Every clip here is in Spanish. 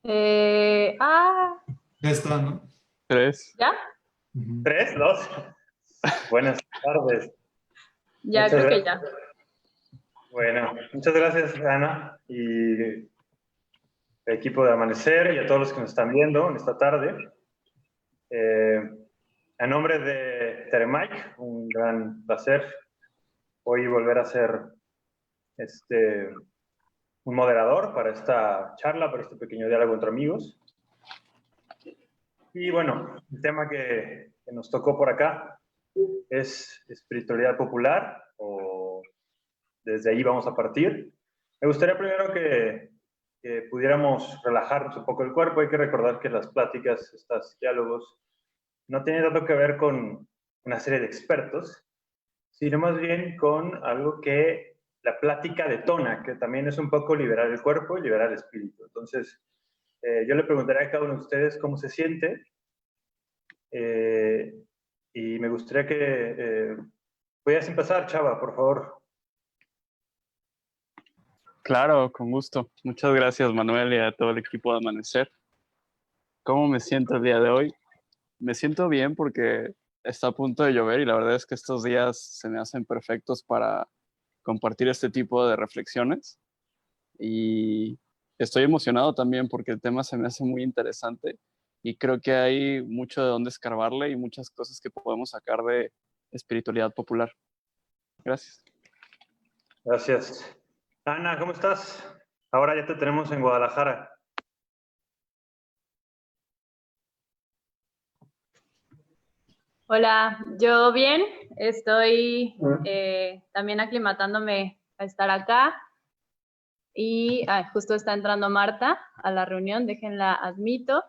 Eh, ah, Ya está, ¿no? Tres. ¿Ya? Ujú. ¿Tres? ¿Dos? Buenas tardes. Ya, Muchas creo que gracias. ya. Bueno, muchas gracias, Ana, y el equipo de Amanecer y a todos los que nos están viendo en esta tarde. A nombre de Teremike, un gran placer hoy volver a ser un moderador para esta charla, para este pequeño diálogo entre amigos. Y bueno, el tema que nos tocó por acá es espiritualidad popular, o desde ahí vamos a partir. Me gustaría primero que pudiéramos relajarnos un poco el cuerpo. Hay que recordar que las pláticas, estos diálogos, no tienen tanto que ver con una serie de expertos, sino más bien con algo que la plática detona, que también es un poco liberar el cuerpo y liberar el espíritu. Entonces, yo le preguntaría a cada uno de ustedes cómo se siente, eh, y me gustaría que pudieras empezar, Chava, por favor. Claro, con gusto. Muchas gracias, Manuel, y a todo el equipo de Amanecer. ¿Cómo me siento el día de hoy? Me siento bien porque está a punto de llover y la verdad es que estos días se me hacen perfectos para compartir este tipo de reflexiones. Y estoy emocionado también porque el tema se me hace muy interesante y creo que hay mucho de dónde escarbarle y muchas cosas que podemos sacar de espiritualidad popular. Gracias. Gracias. Ana, ¿cómo estás? Ahora ya te tenemos en Guadalajara. Hola, yo bien. Estoy también aclimatándome a estar acá. Y justo está entrando Marta a la reunión, déjenla admito.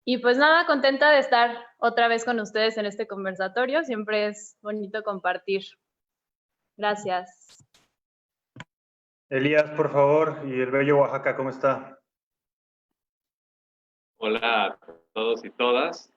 Y pues nada, contenta de estar otra vez con ustedes en este conversatorio. Siempre es bonito compartir. Gracias. Elías, por favor, y el bello Oaxaca, ¿cómo está? Hola a todos y todas.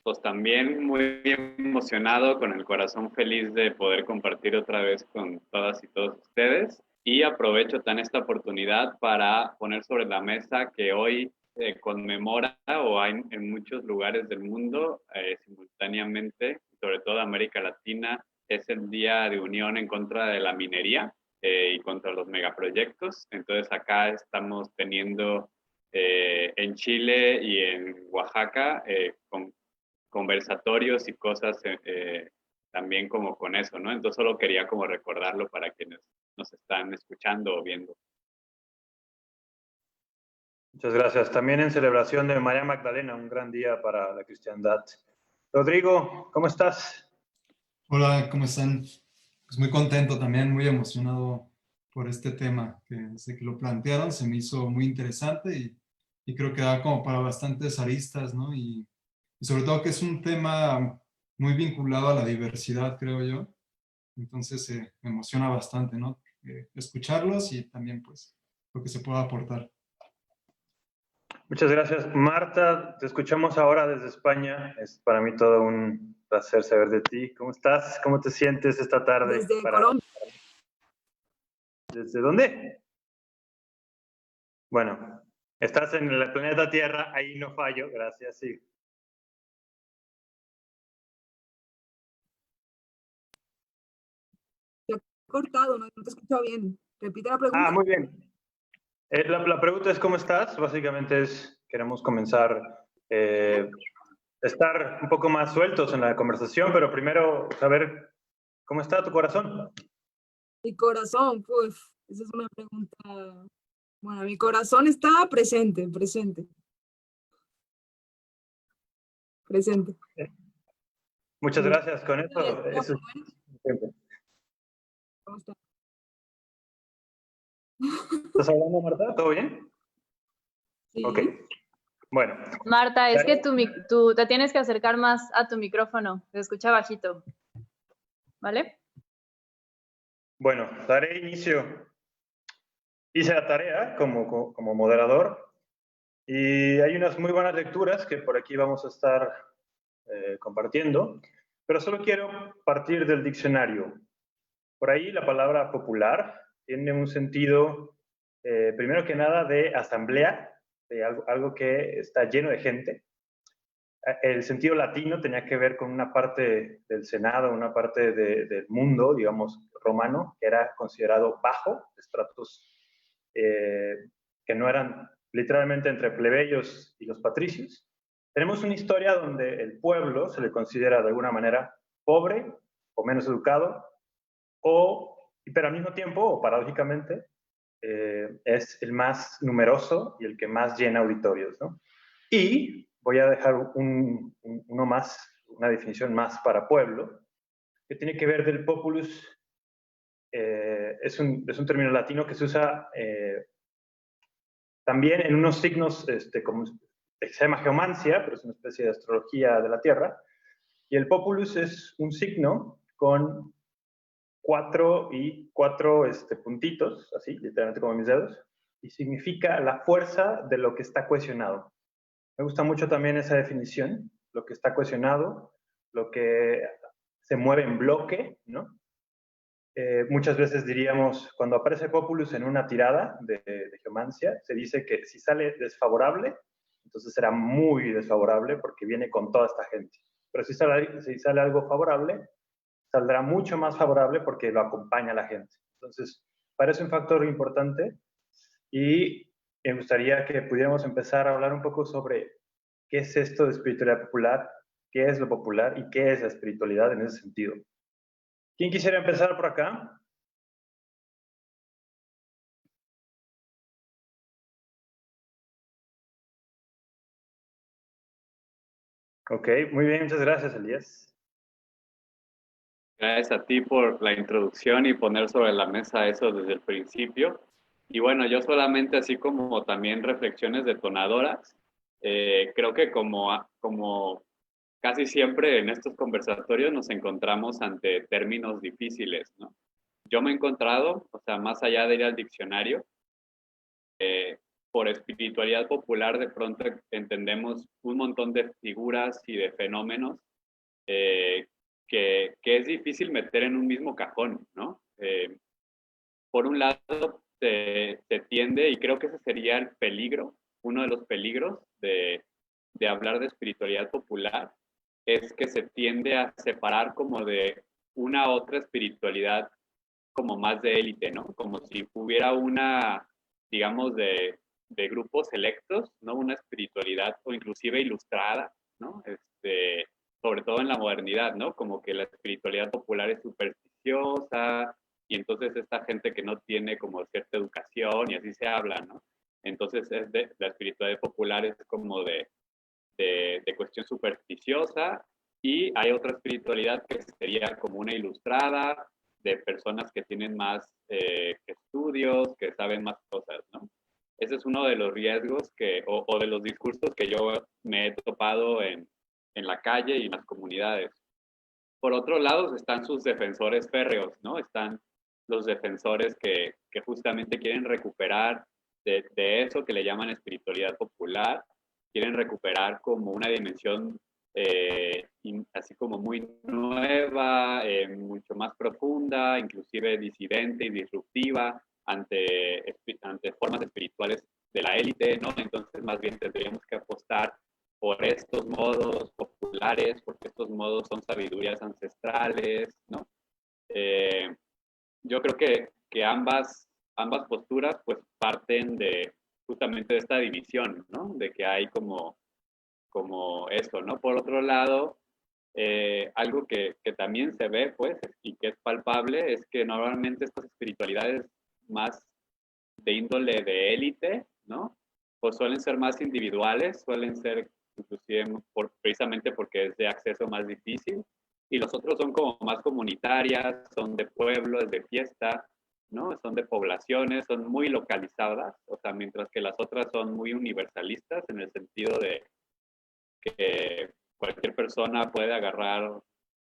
Pues también muy emocionado, con el corazón feliz de poder compartir otra vez con todas y todos ustedes. Y aprovecho tan esta oportunidad para poner sobre la mesa que hoy conmemora, o hay en muchos lugares del mundo simultáneamente, sobre todo América Latina, es el Día de Unión en contra de la minería y contra los megaproyectos. Entonces acá estamos teniendo en Chile y en Oaxaca con conversatorios y cosas también como con eso, ¿no? Entonces solo quería como recordarlo para quienes nos están escuchando o viendo. Muchas gracias. También en celebración de María Magdalena, un gran día para la cristiandad. Rodrigo, ¿cómo estás? Hola, ¿cómo están? Pues muy contento también, muy emocionado por este tema, que desde que lo plantearon se me hizo muy interesante y creo que da como para bastantes aristas, ¿no? Y sobre todo que es un tema muy vinculado a la diversidad, creo yo. Entonces me emociona bastante, ¿no? Escucharlos y también pues lo que se pueda aportar. Muchas gracias. Marta, te escuchamos ahora desde España. Es para mí todo un placer saber de ti. ¿Cómo estás? ¿Cómo te sientes esta tarde? Desde Colombia. ¿Desde dónde? Bueno, estás en el planeta Tierra, ahí no fallo, gracias, sí. Te he cortado, no te he escuchado bien. Repite la pregunta. Muy bien. La pregunta es ¿cómo estás? Básicamente queremos comenzar estar un poco más sueltos en la conversación, pero primero saber cómo está tu corazón. Mi corazón, pues, esa es una pregunta. Bueno, mi corazón está presente. Muchas Sí. gracias con eso. ¿Cómo está? ¿Estás hablando, Marta? ¿Todo bien? Sí. Ok. Bueno. Marta, es que tú te tienes que acercar más a tu micrófono. Se escucha bajito. ¿Vale? Bueno, daré inicio. Hice la tarea como moderador y hay unas muy buenas lecturas que por aquí vamos a estar compartiendo, pero solo quiero partir del diccionario. Por ahí la palabra popular tiene un sentido primero que nada, de asamblea, de algo que está lleno de gente. El sentido latino tenía que ver con una parte del Senado, una parte del mundo, digamos, romano, que era considerado bajo, estratos que no eran literalmente entre plebeyos y los patricios. Tenemos una historia donde el pueblo se le considera de alguna manera pobre o menos educado, pero al mismo tiempo, o paradójicamente, es el más numeroso y el que más llena auditorios, ¿no? Y voy a dejar uno más, una definición más para pueblo, que tiene que ver del populus. Es un término latino que se usa también en unos signos, como se llama geomancia, pero es una especie de astrología de la Tierra. Y el populus es un signo con cuatro puntitos, así, literalmente como mis dedos, y significa la fuerza de lo que está cohesionado. Me gusta mucho también esa definición, lo que está cohesionado, lo que se mueve en bloque, ¿no? Muchas veces diríamos, cuando aparece populus en una tirada de geomancia, se dice que si sale desfavorable, entonces será muy desfavorable porque viene con toda esta gente. Pero si sale algo favorable, saldrá mucho más favorable porque lo acompaña la gente. Entonces, parece un factor importante y me gustaría que pudiéramos empezar a hablar un poco sobre qué es esto de espiritualidad popular, qué es lo popular y qué es la espiritualidad en ese sentido. ¿Quién quisiera empezar por acá? Ok, muy bien, muchas gracias, Elías. Gracias a ti por la introducción y poner sobre la mesa eso desde el principio. Y bueno, yo solamente así como también reflexiones detonadoras, creo que como casi siempre en estos conversatorios nos encontramos ante términos difíciles, ¿no? Yo me he encontrado, o sea, más allá de ir al diccionario, por espiritualidad popular de pronto entendemos un montón de figuras y de fenómenos que es difícil meter en un mismo cajón, ¿no? Por un lado, se tiende, y creo que ese sería el peligro, uno de los peligros de hablar de espiritualidad popular, es que se tiende a separar como de una otra espiritualidad como más de élite, ¿no? Como si hubiera una, digamos, de grupos selectos, ¿no? Una espiritualidad o inclusive ilustrada, ¿no? Sobre todo en la modernidad, ¿no? Como que la espiritualidad popular es supersticiosa y entonces esta gente que no tiene como cierta educación y así se habla, ¿no? Entonces la espiritualidad popular es como de cuestión supersticiosa y hay otra espiritualidad que sería como una ilustrada de personas que tienen más estudios, que saben más cosas, ¿no? Ese es uno de los riesgos o de los discursos que yo me he topado en la calle y en las comunidades. Por otro lado, están sus defensores férreos, ¿no? Están los defensores que justamente quieren recuperar de eso que le llaman espiritualidad popular, quieren recuperar como una dimensión así como muy nueva, mucho más profunda, inclusive disidente y disruptiva ante formas espirituales de la élite, ¿no? Entonces, más bien tendríamos que apostar por estos modos populares, porque estos modos son sabidurías ancestrales, ¿no? Yo creo que ambas posturas pues parten de justamente de esta división, ¿no? De que hay como eso, ¿no? Por otro lado, algo que también se ve, pues, y que es palpable, es que normalmente estas espiritualidades más de índole de élite, ¿no? Pues suelen ser más individuales, suelen ser inclusive precisamente porque es de acceso más difícil, y los otros son como más comunitarias, son de pueblos, de fiesta, ¿no? Son de poblaciones, son muy localizadas, o sea, mientras que las otras son muy universalistas en el sentido de que cualquier persona puede agarrar, o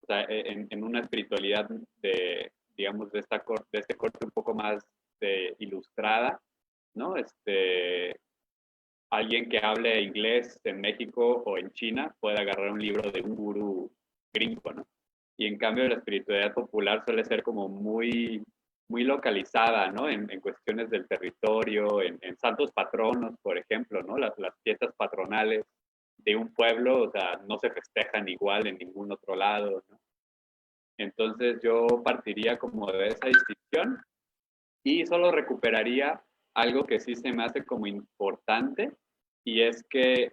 sea, en una espiritualidad de, digamos, de este corte un poco más ilustrada, ¿no? Alguien que hable inglés en México o en China puede agarrar un libro de un gurú gringo, ¿no? Y en cambio la espiritualidad popular suele ser como muy muy localizada, ¿no? En cuestiones del territorio, en santos patronos, por ejemplo, ¿no? Las fiestas patronales de un pueblo, o sea, no se festejan igual en ningún otro lado, ¿no? Entonces yo partiría como de esa distinción y solo recuperaría algo que sí se me hace como importante, y es que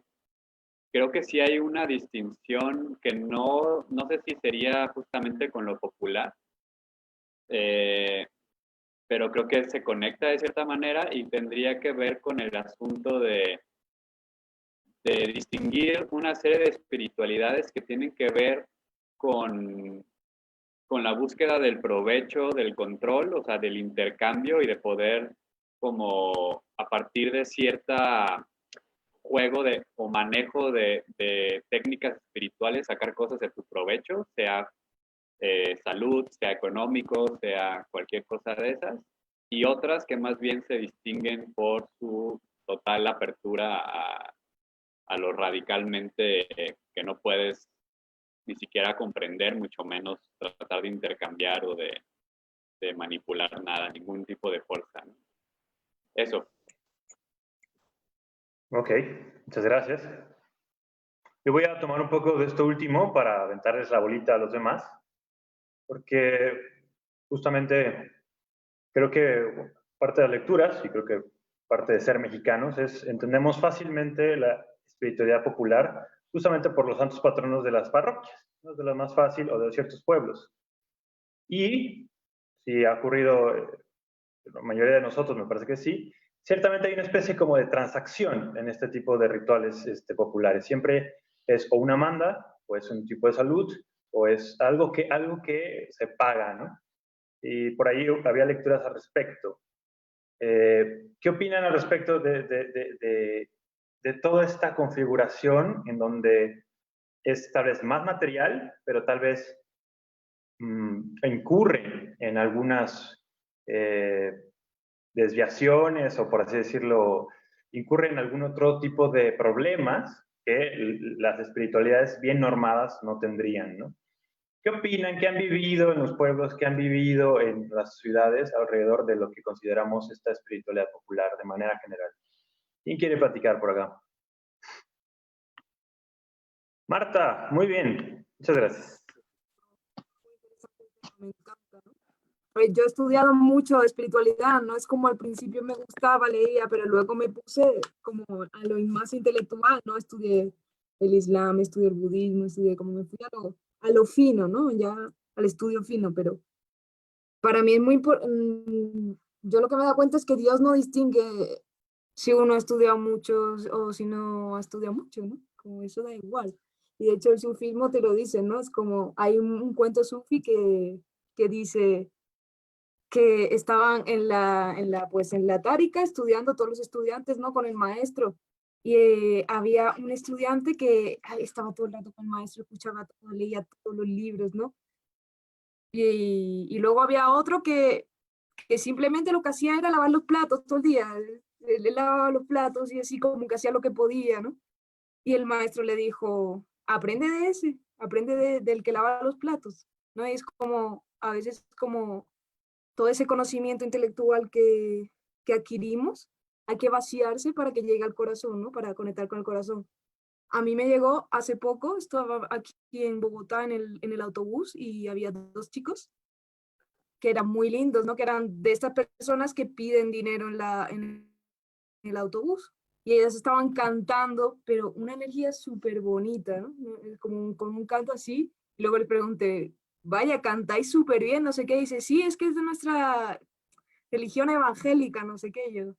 creo que sí hay una distinción que no sé si sería justamente con lo popular, eh, pero creo que se conecta de cierta manera y tendría que ver con el asunto de distinguir una serie de espiritualidades que tienen que ver con, con la búsqueda del provecho, del control, o sea, del intercambio y de poder como a partir de cierta juego o manejo de técnicas espirituales sacar cosas de tu provecho, sea salud, sea económico, sea cualquier cosa de esas, y otras que más bien se distinguen por su total apertura a lo radicalmente que no puedes ni siquiera comprender, mucho menos tratar de intercambiar o de manipular nada, ningún tipo de fuerza, ¿no? Eso. Ok, muchas gracias. Yo voy a tomar un poco de esto último para aventarles la bolita a los demás, porque justamente creo que parte de las lecturas, y creo que parte de ser mexicanos, es entendemos fácilmente la espiritualidad popular justamente por los santos patronos de las parroquias, ¿no? De lo más fácil, o de ciertos pueblos. Y si ha ocurrido, la mayoría de nosotros me parece que sí, ciertamente hay una especie como de transacción en este tipo de rituales populares. Siempre es o una manda, o es un tipo de salud, o es algo que se paga, ¿no? Y por ahí había lecturas al respecto. ¿Qué opinan al respecto de toda esta configuración en donde es tal vez más material, pero tal vez incurre en algunas desviaciones, o por así decirlo, incurre en algún otro tipo de problemas que las espiritualidades bien normadas no tendrían, ¿no? ¿Qué opinan? ¿Qué han vivido en los pueblos? ¿Qué han vivido en las ciudades alrededor de lo que consideramos esta espiritualidad popular de manera general? ¿Quién quiere platicar por acá? Marta, muy bien. Muchas gracias. Me encanta, ¿no? Pues yo he estudiado mucho espiritualidad, no es como al principio me gustaba, leía, pero luego me puse como a lo más intelectual, ¿no? Estudié el Islam, estudié el budismo, estudié como me fui a lo fino, ¿no? Ya al estudio fino, pero para mí es muy importante, yo lo que me da cuenta es que Dios no distingue si uno ha estudiado mucho o si no ha estudiado mucho, ¿no? Como eso da igual. Y de hecho el sufismo te lo dice, ¿no? Es como, hay un cuento sufi que dice que estaban pues en la tárica estudiando todos los estudiantes, ¿no? Con el maestro. Y había un estudiante que estaba todo el rato con el maestro, escuchaba todo, leía todos los libros, ¿no? Y luego había otro que simplemente lo que hacía era lavar los platos todo el día. Él lavaba los platos y así como que hacía lo que podía, ¿no? Y el maestro le dijo, aprende de ese, aprende del que lava los platos, ¿no? Y es como, a veces como todo ese conocimiento intelectual que adquirimos, hay que vaciarse para que llegue al corazón, ¿no? Para conectar con el corazón. A mí me llegó hace poco, estaba aquí en Bogotá en el autobús y había dos chicos que eran muy lindos, ¿no? Que eran de estas personas que piden dinero en el autobús. Y ellas estaban cantando, pero una energía súper bonita, ¿no? Como con un canto así. Y luego le pregunté, vaya, cantáis súper bien, no sé qué. Y dice, sí, es que es de nuestra religión evangélica, no sé qué. Yo,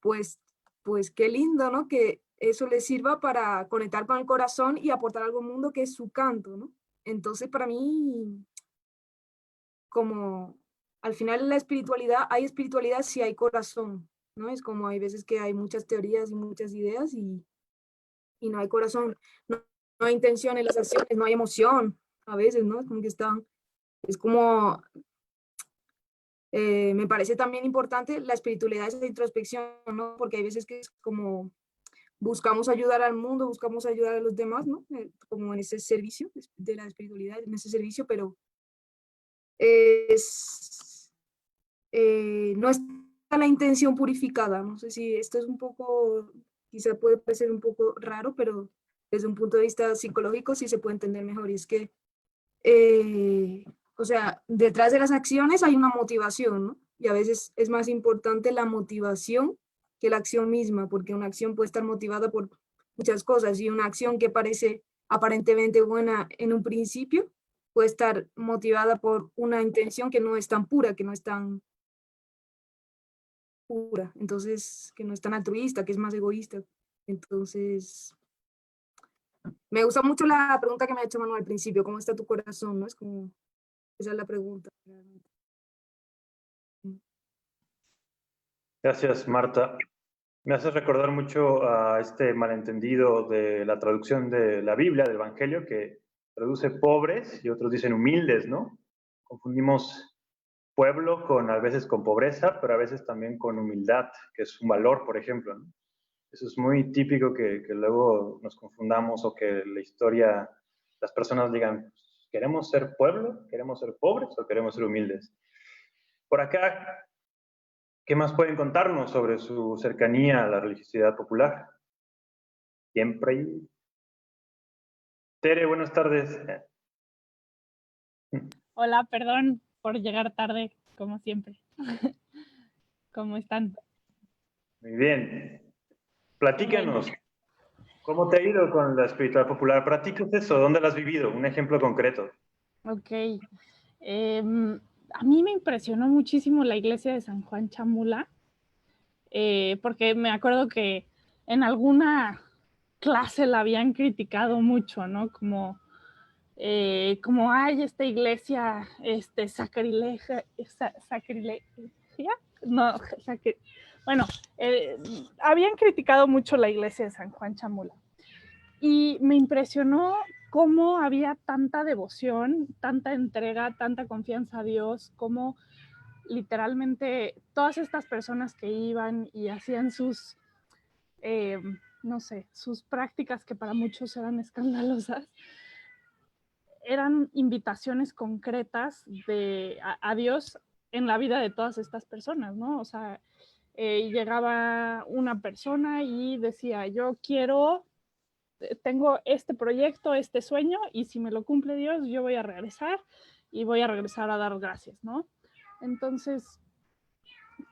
pues, pues qué lindo, ¿no? Que eso les sirva para conectar con el corazón y aportar algo al mundo que es su canto, ¿no? Entonces, para mí, como al final la espiritualidad, hay espiritualidad si hay corazón, ¿no? Es como hay veces que hay muchas teorías y muchas ideas y no hay corazón, no, no hay intención en las acciones, no hay emoción a veces, ¿no? Es como que están, es como, me parece también importante la espiritualidad, esa introspección, ¿no? Porque hay veces que es como buscamos ayudar al mundo, buscamos ayudar a los demás, ¿no? Como en ese servicio de la espiritualidad, en ese servicio, pero es no está la intención purificada. No sé si esto es un poco, quizá puede parecer un poco raro, pero desde un punto de vista psicológico sí se puede entender mejor. Y es que, o sea, detrás de las acciones hay una motivación, ¿no? Y a veces es más importante la motivación que la acción misma, porque una acción puede estar motivada por muchas cosas y una acción que parece aparentemente buena en un principio puede estar motivada por una intención que no es tan pura, que no es tan pura, entonces, que no es tan altruista, que es más egoísta. Entonces, me gusta mucho la pregunta que me ha hecho Manuel al principio, ¿cómo está tu corazón? ¿No? Es como, esa es la pregunta. Gracias, Marta. Me haces recordar mucho a este malentendido de la traducción de la Biblia, del Evangelio, que traduce pobres y otros dicen humildes, ¿no? Confundimos pueblo con, a veces con pobreza, pero a veces también con humildad, que es un valor, por ejemplo, ¿no? Eso es muy típico que luego nos confundamos o que la historia, las personas digan, ¿queremos ser pueblo? ¿Queremos ser pobres o queremos ser humildes? Por acá, ¿qué más pueden contarnos sobre su cercanía a la religiosidad popular? Siempre. Tere, buenas tardes. Hola, perdón por llegar tarde, como siempre. ¿Cómo están? Muy bien. Platícanos, ¿cómo te ha ido con la espiritualidad popular? Platícanos eso, ¿dónde la has vivido? Un ejemplo concreto. Ok. A mí me impresionó muchísimo la iglesia de San Juan Chamula, porque me acuerdo que en alguna clase la habían criticado mucho, ¿no? Como hay esta iglesia sacrilegia, no, bueno, habían criticado mucho la iglesia de San Juan Chamula y me impresionó cómo había tanta devoción, tanta entrega, tanta confianza a Dios, cómo literalmente todas estas personas que iban y hacían sus, no sé, sus prácticas que para muchos eran escandalosas, eran invitaciones concretas a Dios en la vida de todas estas personas, ¿no? O sea, llegaba una persona y decía, yo tengo este proyecto, este sueño, y si me lo cumple Dios, yo voy a regresar y voy a regresar a dar gracias, ¿no? Entonces,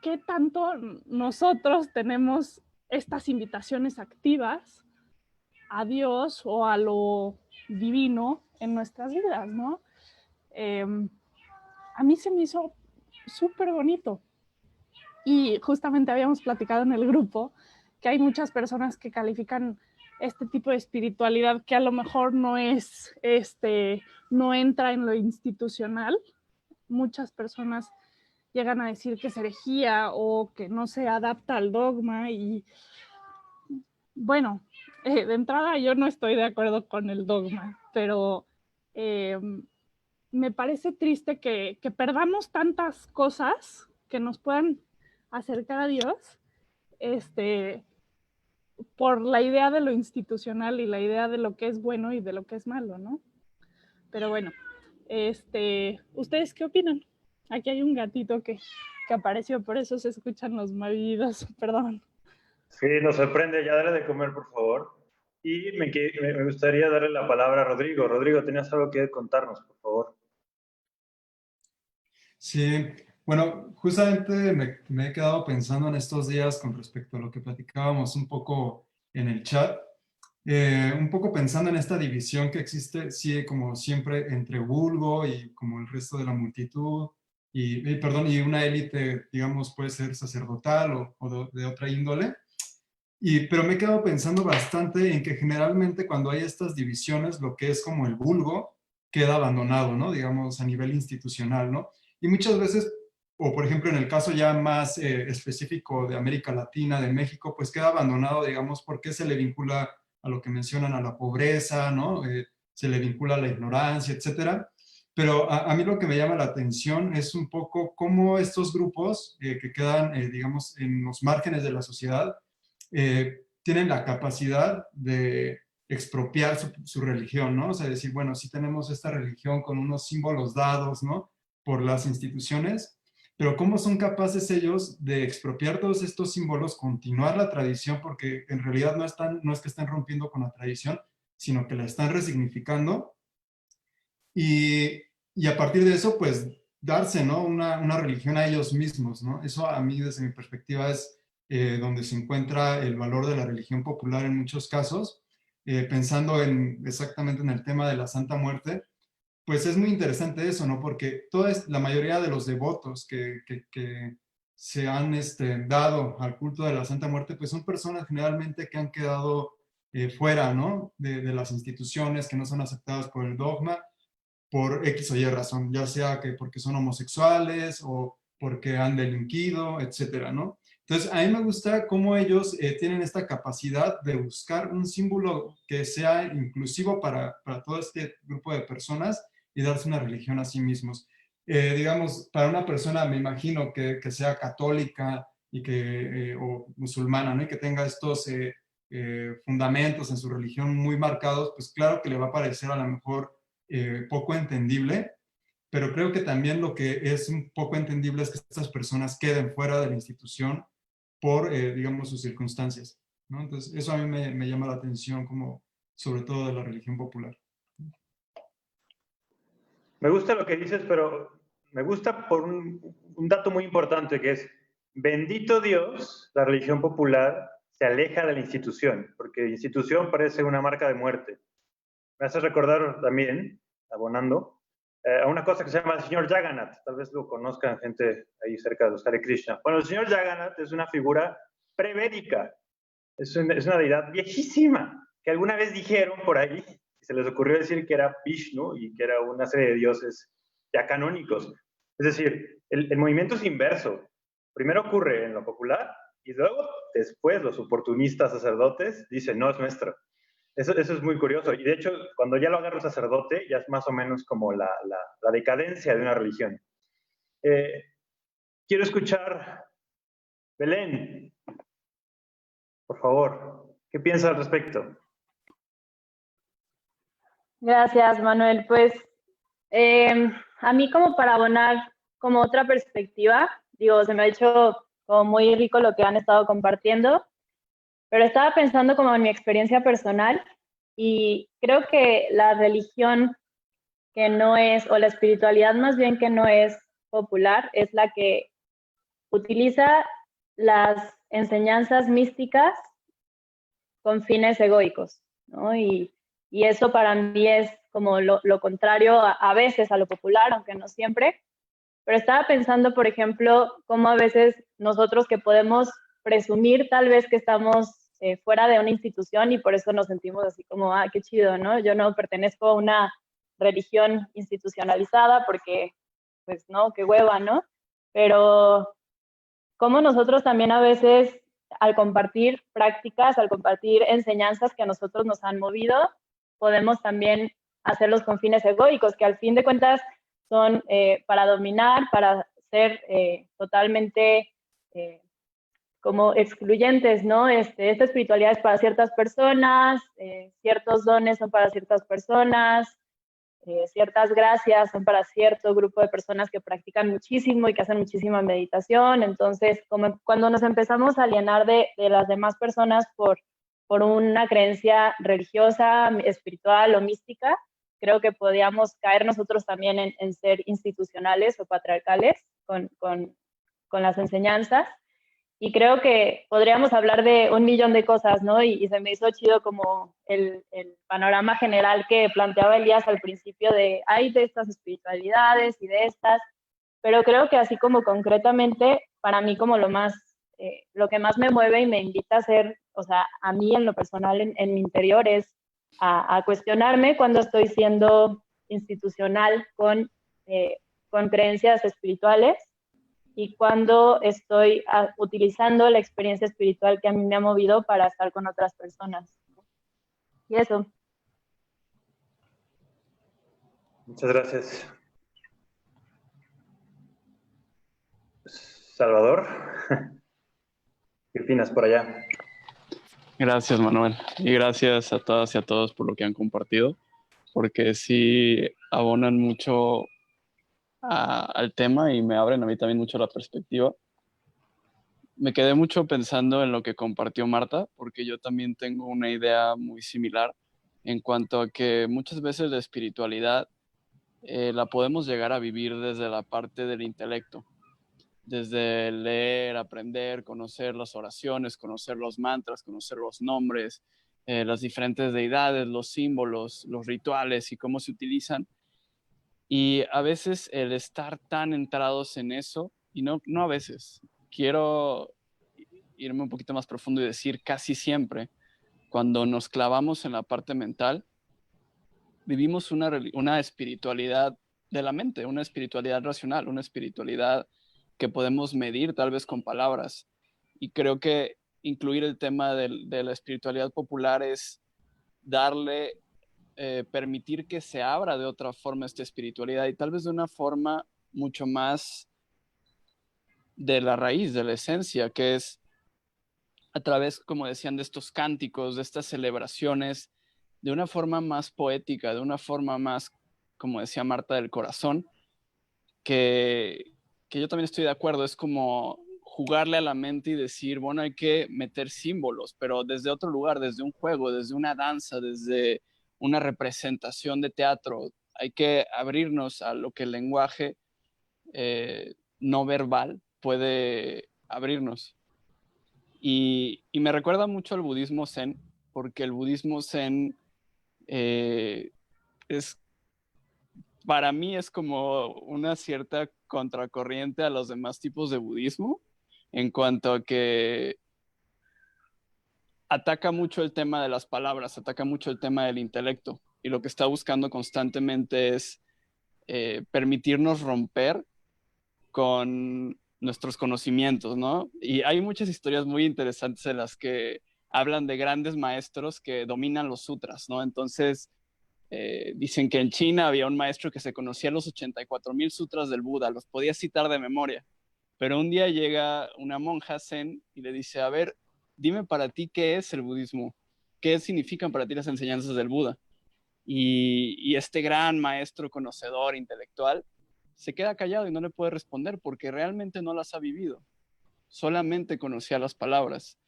¿qué tanto nosotros tenemos estas invitaciones activas a Dios o a lo divino en nuestras vidas, ¿no? A mí se me hizo súper bonito. Y justamente habíamos platicado en el grupo que hay muchas personas que califican este tipo de espiritualidad que a lo mejor no es, no entra en lo institucional. Muchas personas llegan a decir que es herejía o que no se adapta al dogma y bueno, de entrada yo no estoy de acuerdo con el dogma, pero me parece triste que perdamos tantas cosas que nos puedan acercar a Dios por la idea de lo institucional y la idea de lo que es bueno y de lo que es malo, ¿no? Pero bueno, ¿ustedes qué opinan? Aquí hay un gatito que apareció, por eso se escuchan los maullidos, perdón. Sí, nos sorprende. Ya dale de comer, por favor. Y me gustaría darle la palabra a Rodrigo. Rodrigo, ¿tenías algo que contarnos, por favor? Sí, bueno, justamente me he quedado pensando en estos días con respecto a lo que platicábamos un poco en el chat, un poco pensando en esta división que existe, sí, como siempre, entre vulgo y como el resto de la multitud, perdón, y una élite, digamos, puede ser sacerdotal o de otra índole. Pero me he quedado pensando bastante en que generalmente cuando hay estas divisiones, lo que es como el vulgo queda abandonado, ¿no? Digamos, a nivel institucional, ¿no? Y muchas veces, o por ejemplo en el caso ya más específico de América Latina, de México, pues queda abandonado, digamos, porque se le vincula a lo que mencionan a la pobreza, ¿no? Se le vincula a la ignorancia, etcétera. Pero a mí lo que me llama la atención es un poco cómo estos grupos que quedan, digamos, en los márgenes de la sociedad, tienen la capacidad de expropiar su religión, ¿no? O sea, decir, bueno, sí tenemos esta religión con unos símbolos dados, ¿no? Por las instituciones, pero cómo son capaces ellos de expropiar todos estos símbolos, continuar la tradición, porque en realidad no es que estén rompiendo con la tradición, sino que la están resignificando, y a partir de eso, pues, darse, ¿no? Una religión a ellos mismos, ¿no? Eso a mí, desde mi perspectiva, es donde se encuentra el valor de la religión popular en muchos casos, pensando exactamente en el tema de la Santa Muerte. Pues es muy interesante eso, ¿no? Porque la mayoría de los devotos que se han dado al culto de la Santa Muerte, pues son personas generalmente que han quedado fuera, ¿no? De las instituciones, que no son aceptadas por el dogma, por X o Y razón, ya sea que porque son homosexuales o porque han delinquido, etcétera, ¿no? Entonces, a mí me gusta cómo ellos tienen esta capacidad de buscar un símbolo que sea inclusivo para todo este grupo de personas y darse una religión a sí mismos. Digamos, para una persona, me imagino que sea católica y o musulmana, ¿no? Y que tenga estos fundamentos en su religión muy marcados, pues claro que le va a parecer a lo mejor poco entendible, pero creo que también lo que es un poco entendible es que estas personas queden fuera de la institución por, digamos, sus circunstancias, ¿no? Entonces, eso a mí me llama la atención, como sobre todo de la religión popular. Me gusta lo que dices, pero me gusta por un dato muy importante que es, bendito Dios, la religión popular se aleja de la institución, porque institución parece una marca de muerte. Me hace recordar también, abonando, a una cosa que se llama el señor Jagannath. Tal vez lo conozcan gente ahí cerca de los Hare Krishna. Bueno, el señor Jagannath es una figura prevédica. Es una deidad viejísima, que alguna vez dijeron por ahí, se les ocurrió decir que era Vishnu y que era una serie de dioses ya canónicos. Es decir, el movimiento es inverso. Primero ocurre en lo popular y luego, después, los oportunistas sacerdotes dicen, no, es nuestro. Eso es muy curioso. Y de hecho, cuando ya lo agarra el sacerdote, ya es más o menos como la decadencia de una religión. Quiero escuchar, Belén, por favor, ¿qué piensas al respecto? Gracias, Manuel. Pues a mí, como para abonar como otra perspectiva, digo, se me ha hecho como muy rico lo que han estado compartiendo, pero estaba pensando como en mi experiencia personal y creo que la religión que no es, o la espiritualidad más bien que no es popular, es la que utiliza las enseñanzas místicas con fines egoicos, ¿no? Y eso para mí es como lo contrario a veces a lo popular, aunque no siempre. Pero estaba pensando, por ejemplo, cómo a veces nosotros que podemos presumir tal vez que estamos fuera de una institución y por eso nos sentimos así como, ah, qué chido, ¿no? Yo no pertenezco a una religión institucionalizada porque, pues, no, qué hueva, ¿no? Pero cómo nosotros también a veces, al compartir prácticas, al compartir enseñanzas que a nosotros nos han movido, podemos también hacerlos con fines egoicos, que al fin de cuentas son para dominar, para ser totalmente como excluyentes, ¿no? Esta espiritualidad es para ciertas personas, ciertos dones son para ciertas personas, ciertas gracias son para cierto grupo de personas que practican muchísimo y que hacen muchísima meditación. Entonces, como cuando nos empezamos a alienar de las demás personas por una creencia religiosa, espiritual o mística, creo que podíamos caer nosotros también en ser institucionales o patriarcales con las enseñanzas. Y creo que podríamos hablar de un millón de cosas, ¿no? Y se me hizo chido como el panorama general que planteaba Elías al principio hay de estas espiritualidades y de estas, pero creo que así como concretamente, para mí como lo que más me mueve y me invita a hacer, o sea, a mí en lo personal, en mi interior, es a cuestionarme cuando estoy siendo institucional con creencias espirituales y cuando estoy utilizando la experiencia espiritual que a mí me ha movido para estar con otras personas. Y eso. Muchas gracias. Salvador, ¿qué opinas por allá? Gracias, Manuel. Y gracias a todas y a todos por lo que han compartido, porque sí abonan mucho al tema y me abren a mí también mucho la perspectiva. Me quedé mucho pensando en lo que compartió Marta, porque yo también tengo una idea muy similar en cuanto a que muchas veces la espiritualidad la podemos llegar a vivir desde la parte del intelecto, desde leer, aprender, conocer las oraciones, conocer los mantras, conocer los nombres, las diferentes deidades, los símbolos, los rituales y cómo se utilizan. Y a veces el estar tan entrados en eso, y no a veces, quiero irme un poquito más profundo y decir casi siempre, cuando nos clavamos en la parte mental, vivimos una espiritualidad de la mente, una espiritualidad racional, una espiritualidad que podemos medir tal vez con palabras. Y creo que incluir el tema de la espiritualidad popular es darle, permitir que se abra de otra forma esta espiritualidad y tal vez de una forma mucho más de la raíz, de la esencia, que es a través, como decían, de estos cánticos, de estas celebraciones, de una forma más poética, de una forma más, como decía Marta, del corazón, que yo también estoy de acuerdo, es como jugarle a la mente y decir, bueno, hay que meter símbolos, pero desde otro lugar, desde un juego, desde una danza, desde una representación de teatro, hay que abrirnos a lo que el lenguaje no verbal puede abrirnos. Y me recuerda mucho al budismo zen, porque el budismo zen es, para mí es como una cierta contracorriente a los demás tipos de budismo, en cuanto a que ataca mucho el tema de las palabras, ataca mucho el tema del intelecto, y lo que está buscando constantemente es permitirnos romper con nuestros conocimientos, ¿no? Y hay muchas historias muy interesantes en las que hablan de grandes maestros que dominan los sutras, ¿no? Entonces, dicen que en China había un maestro que se conocía los 84,000 sutras del Buda, los podía citar de memoria, pero un día llega una monja zen y le dice, a ver, dime para ti qué es el budismo, qué significan para ti las enseñanzas del Buda. Y este gran maestro conocedor intelectual se queda callado y no le puede responder porque realmente no las ha vivido, solamente conocía las palabras.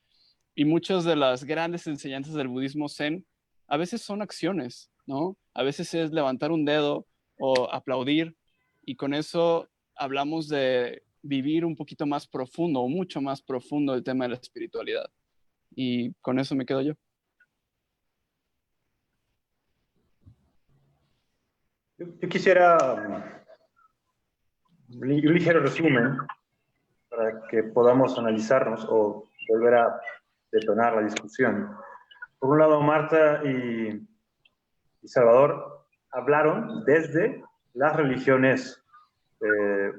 Y muchas de las grandes enseñanzas del budismo zen a veces son acciones, ¿no? A veces es levantar un dedo o aplaudir, y con eso hablamos de vivir un poquito más profundo o mucho más profundo el tema de la espiritualidad. Y con eso me quedo yo. Yo quisiera un ligero resumen para que podamos analizarnos o volver a detonar la discusión. Por un lado, Marta y Salvador hablaron desde las religiones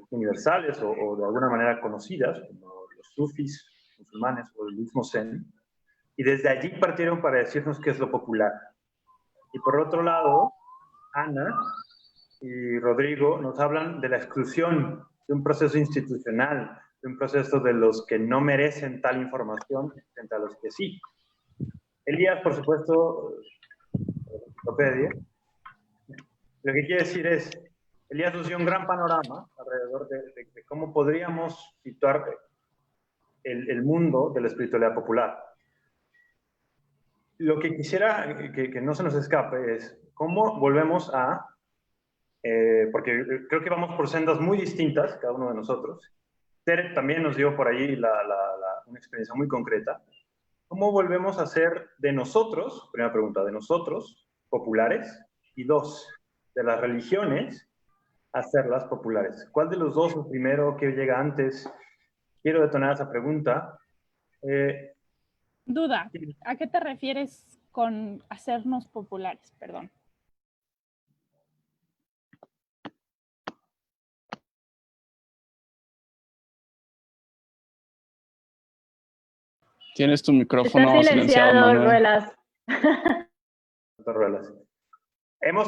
universales o de alguna manera conocidas, como los sufis, musulmanes o el budismo zen, y desde allí partieron para decirnos qué es lo popular. Y por otro lado, Ana y Rodrigo nos hablan de la exclusión de un proceso institucional, de un proceso de los que no merecen tal información frente a los que sí. Elías, por supuesto, Wikipedia, lo que quiere decir es, Elías nos dio un gran panorama alrededor de cómo podríamos situar el mundo de la espiritualidad popular. Lo que quisiera que no se nos escape es cómo volvemos a, porque creo que vamos por sendas muy distintas, cada uno de nosotros. Tere también nos dio por ahí una experiencia muy concreta. ¿Cómo volvemos a ser de nosotros, primera pregunta, de nosotros, populares, y dos, de las religiones, hacerlas populares? ¿Cuál de los dos es el primero que llega antes? Quiero detonar esa pregunta. Duda, ¿a qué te refieres con hacernos populares? Perdón. Tienes tu micrófono Está silenciado, silenciado, Manuel. Ruelas.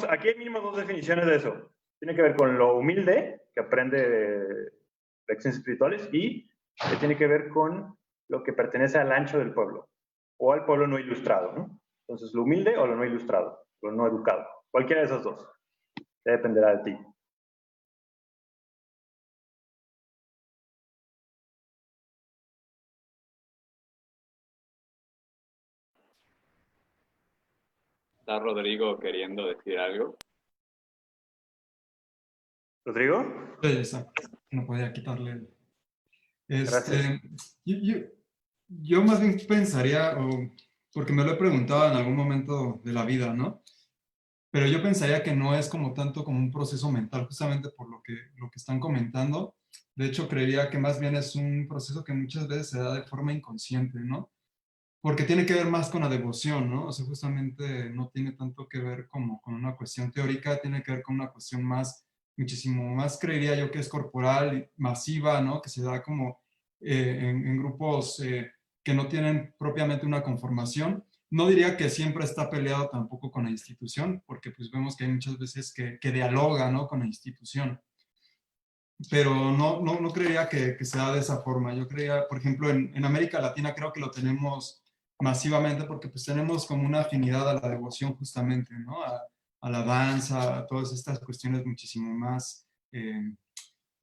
Aquí hay mínimo dos definiciones de eso. Tiene que ver con lo humilde, que aprende lecciones espirituales, y que tiene que ver con lo que pertenece al ancho del pueblo, o al pueblo no ilustrado, ¿no? Entonces, lo humilde o lo no ilustrado, lo no educado. Cualquiera de esos dos. Ya dependerá de ti. Está Rodrigo queriendo decir algo. ¿Rodrigo? Sí, ya está. No podía quitarle. Gracias. Yo más bien pensaría, porque me lo he preguntado en algún momento de la vida, ¿no? Pero yo pensaría que no es como tanto como un proceso mental, justamente por lo que están comentando. De hecho, creería que más bien es un proceso que muchas veces se da de forma inconsciente, ¿no? Porque tiene que ver más con la devoción, ¿no? O sea, justamente no tiene tanto que ver como con una cuestión teórica, tiene que ver con una cuestión más, muchísimo más, creería yo que es corporal, masiva, ¿no? Que se da como en grupos que no tienen propiamente una conformación. No diría que siempre está peleado tampoco con la institución, porque pues vemos que hay muchas veces que dialoga, ¿no? Con la institución. Pero no creería que sea de esa forma. Yo creía, por ejemplo, en América Latina creo que lo tenemos masivamente porque pues tenemos como una afinidad a la devoción justamente, ¿no? A la danza, a todas estas cuestiones muchísimo más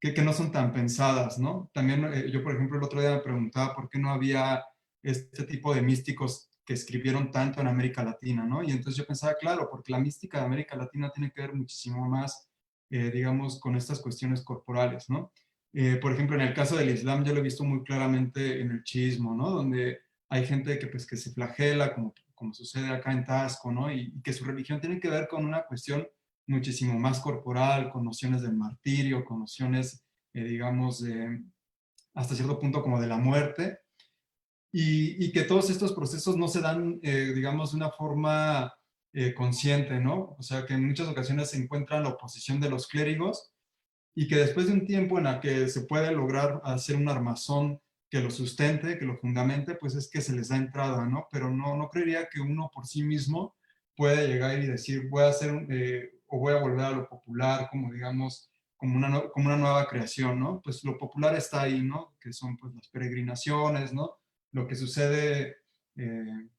que no son tan pensadas, ¿no? También yo, por ejemplo, el otro día me preguntaba por qué no había este tipo de místicos que escribieron tanto en América Latina, ¿no? Y entonces yo pensaba, claro, porque la mística de América Latina tiene que ver muchísimo más, digamos, con estas cuestiones corporales, ¿no? Por ejemplo, en el caso del Islam yo lo he visto muy claramente en el chiismo, ¿no? Donde hay gente que, pues, que se flagela, como sucede acá en Tasco, ¿no? Y que su religión tiene que ver con una cuestión muchísimo más corporal, con nociones del martirio, con nociones, digamos, hasta cierto punto como de la muerte, y que todos estos procesos no se dan, digamos, de una forma consciente, ¿no? O sea, que en muchas ocasiones se encuentra la oposición de los clérigos y que después de un tiempo en el que se puede lograr hacer un armazón que lo sustente, que lo fundamente, pues es que se les da entrada, ¿no? Pero no creería que uno por sí mismo pueda llegar y decir, voy a hacer, o voy a volver a lo popular, como digamos, como una nueva creación, ¿no? Pues lo popular está ahí, ¿no? Que son pues las peregrinaciones, ¿no? Lo que sucede,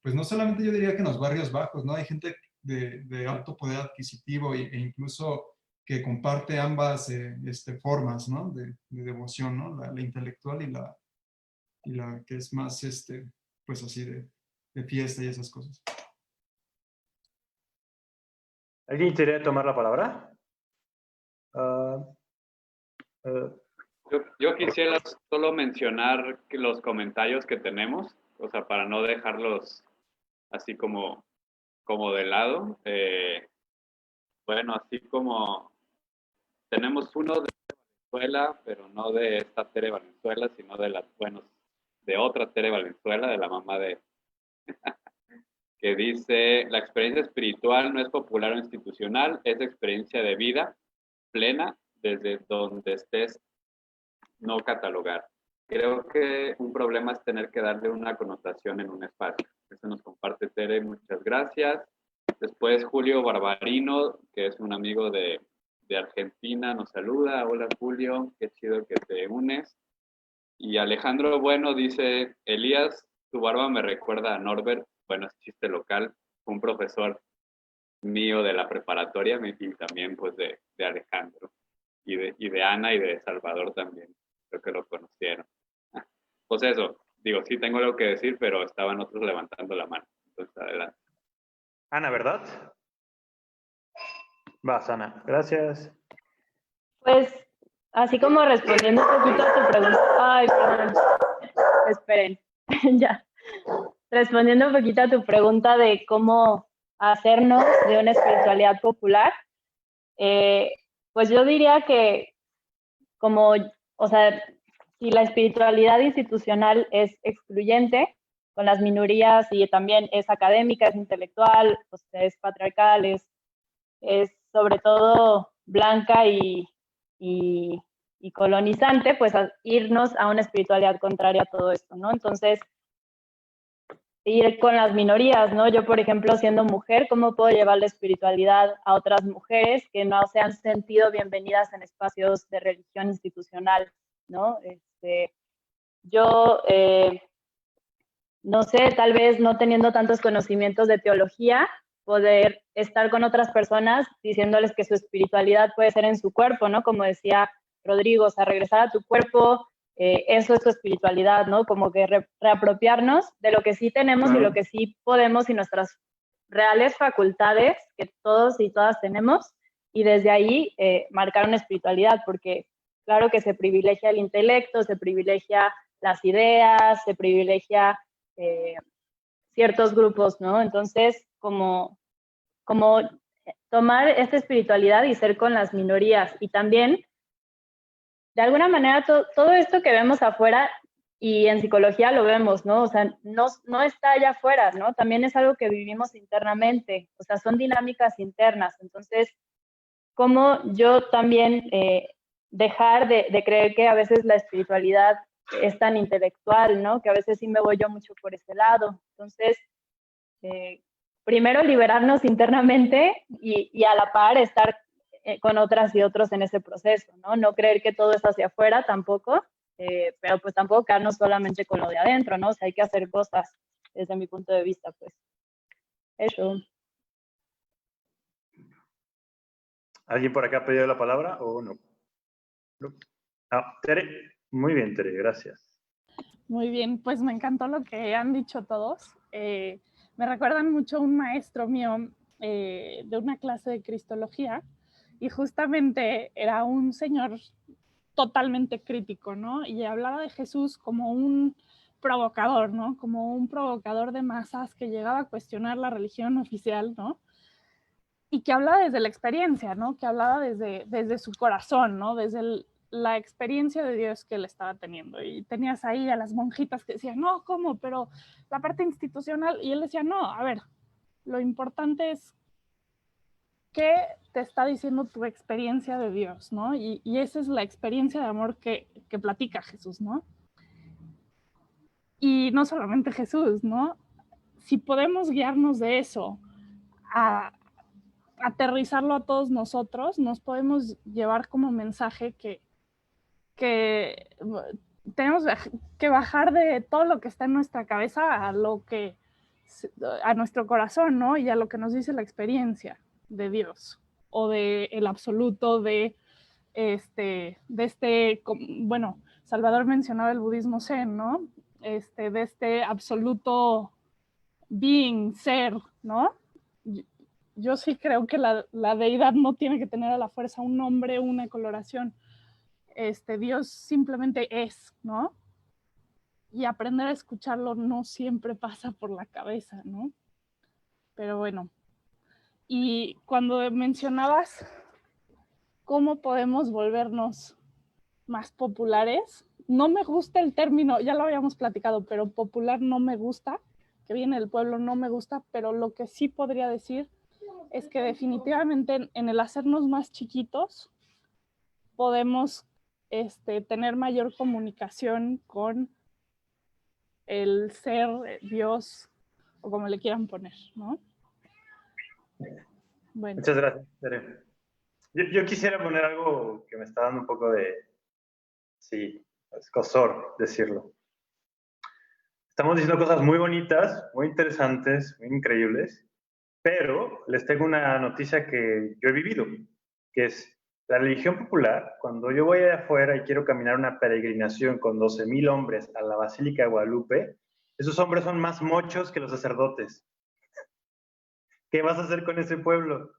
pues no solamente yo diría que en los barrios bajos, ¿no? Hay gente de alto poder adquisitivo e incluso que comparte ambas formas, ¿no? De devoción, ¿no? La intelectual y la que es más, pues así de fiesta y esas cosas. ¿Alguien quiere tomar la palabra? Ah, Yo quisiera solo mencionar que los comentarios que tenemos, o sea, para no dejarlos así como de lado. Bueno, así como tenemos uno de Valenzuela, pero no de esta Tere Valenzuela, sino de otra Tere Valenzuela, de la mamá de que dice, la experiencia espiritual no es popular o institucional, es experiencia de vida plena desde donde estés, no catalogar. Creo que un problema es tener que darle una connotación en un espacio. Eso nos comparte Tere, muchas gracias. Después Julio Barbarino, que es un amigo de Argentina, nos saluda. Hola Julio, qué chido que te unes. Y Alejandro Bueno dice, Elías, tu barba me recuerda a Norbert. Bueno, es chiste local, un profesor mío de la preparatoria y también pues de Alejandro y de Ana y de Salvador también, creo que lo conocieron. Pues eso, digo, sí tengo algo que decir, pero estaban otros levantando la mano, entonces adelante. Ana, ¿verdad? Vas, Ana. Gracias. Pues, así como respondiendo un poquito a tu pregunta. Ay, perdón. Esperen. Ya. Respondiendo un poquito a tu pregunta de cómo hacernos de una espiritualidad popular, pues yo diría que como, o sea, si la espiritualidad institucional es excluyente con las minorías y también es académica, es intelectual, pues es patriarcal, es sobre todo blanca y colonizante, pues irnos a una espiritualidad contraria a todo esto, ¿no? Entonces, ir con las minorías, ¿no? Yo, por ejemplo, siendo mujer, ¿cómo puedo llevar la espiritualidad a otras mujeres que no se han sentido bienvenidas en espacios de religión institucional, ¿no? Yo, no sé, tal vez no teniendo tantos conocimientos de teología, poder estar con otras personas diciéndoles que su espiritualidad puede ser en su cuerpo, ¿no? Como decía Rodrigo, o sea, regresar a tu cuerpo, eso es tu espiritualidad, ¿no? Como que reapropiarnos de lo que sí tenemos y lo que sí podemos y nuestras reales facultades que todos y todas tenemos y desde ahí marcar una espiritualidad, porque claro que se privilegia el intelecto, se privilegia las ideas, se privilegia ciertos grupos, ¿no? Entonces, como tomar esta espiritualidad y ser con las minorías. Y también, de alguna manera, todo esto que vemos afuera, y en psicología lo vemos, ¿no? O sea, no está allá afuera, ¿no? También es algo que vivimos internamente, o sea, son dinámicas internas. Entonces, como yo también dejar de creer que a veces la espiritualidad es tan intelectual, ¿no? Que a veces sí me voy yo mucho por ese lado. Entonces, primero liberarnos internamente y a la par estar con otras y otros en ese proceso, ¿no? No creer que todo es hacia afuera tampoco, pero pues tampoco quedarnos solamente con lo de adentro, ¿no? O sea, hay que hacer cosas desde mi punto de vista, pues. Eso. ¿Alguien por acá ha pedido la palabra o no? No. Ah, Tere. Muy bien, Tere, gracias. Muy bien, pues me encantó lo que han dicho todos. Me recuerdan mucho a un maestro mío de una clase de cristología y justamente era un señor totalmente crítico, ¿no? Y hablaba de Jesús como un provocador, ¿no? Como un provocador de masas que llegaba a cuestionar la religión oficial, ¿no? Y que hablaba desde la experiencia, ¿no? Que hablaba desde su corazón, ¿no? Desde la experiencia de Dios que él estaba teniendo. Y tenías ahí a las monjitas que decían, no, ¿cómo? Pero la parte institucional. Y él decía, no, a ver, lo importante es qué te está diciendo tu experiencia de Dios, ¿no? Y esa es la experiencia de amor que platica Jesús, ¿no? Y no solamente Jesús, ¿no? Si podemos guiarnos de eso a aterrizarlo a todos nosotros, nos podemos llevar como mensaje que tenemos que bajar de todo lo que está en nuestra cabeza a nuestro corazón, ¿no? Y a lo que nos dice la experiencia de Dios o de el absoluto bueno, Salvador mencionaba el budismo zen, ¿no? De este absoluto being, ser, ¿no? Yo sí creo que la deidad no tiene que tener a la fuerza un nombre, una coloración. Dios simplemente es, ¿no? Y aprender a escucharlo no siempre pasa por la cabeza, ¿no? Pero bueno. Y cuando mencionabas cómo podemos volvernos más populares, no me gusta el término, ya lo habíamos platicado, pero popular no me gusta, que viene del pueblo no me gusta, pero lo que sí podría decir es que definitivamente en el hacernos más chiquitos podemos tener mayor comunicación con el ser, Dios, o como le quieran poner, ¿no? Bueno. Muchas gracias, Tere. Yo quisiera poner algo que me está dando un poco de, sí, escozor decirlo. Estamos diciendo cosas muy bonitas, muy interesantes, muy increíbles, pero les tengo una noticia que yo he vivido, que es la religión popular. Cuando yo voy allá afuera y quiero caminar una peregrinación con 12,000 hombres a la Basílica de Guadalupe, esos hombres son más mochos que los sacerdotes. ¿Qué vas a hacer con ese pueblo?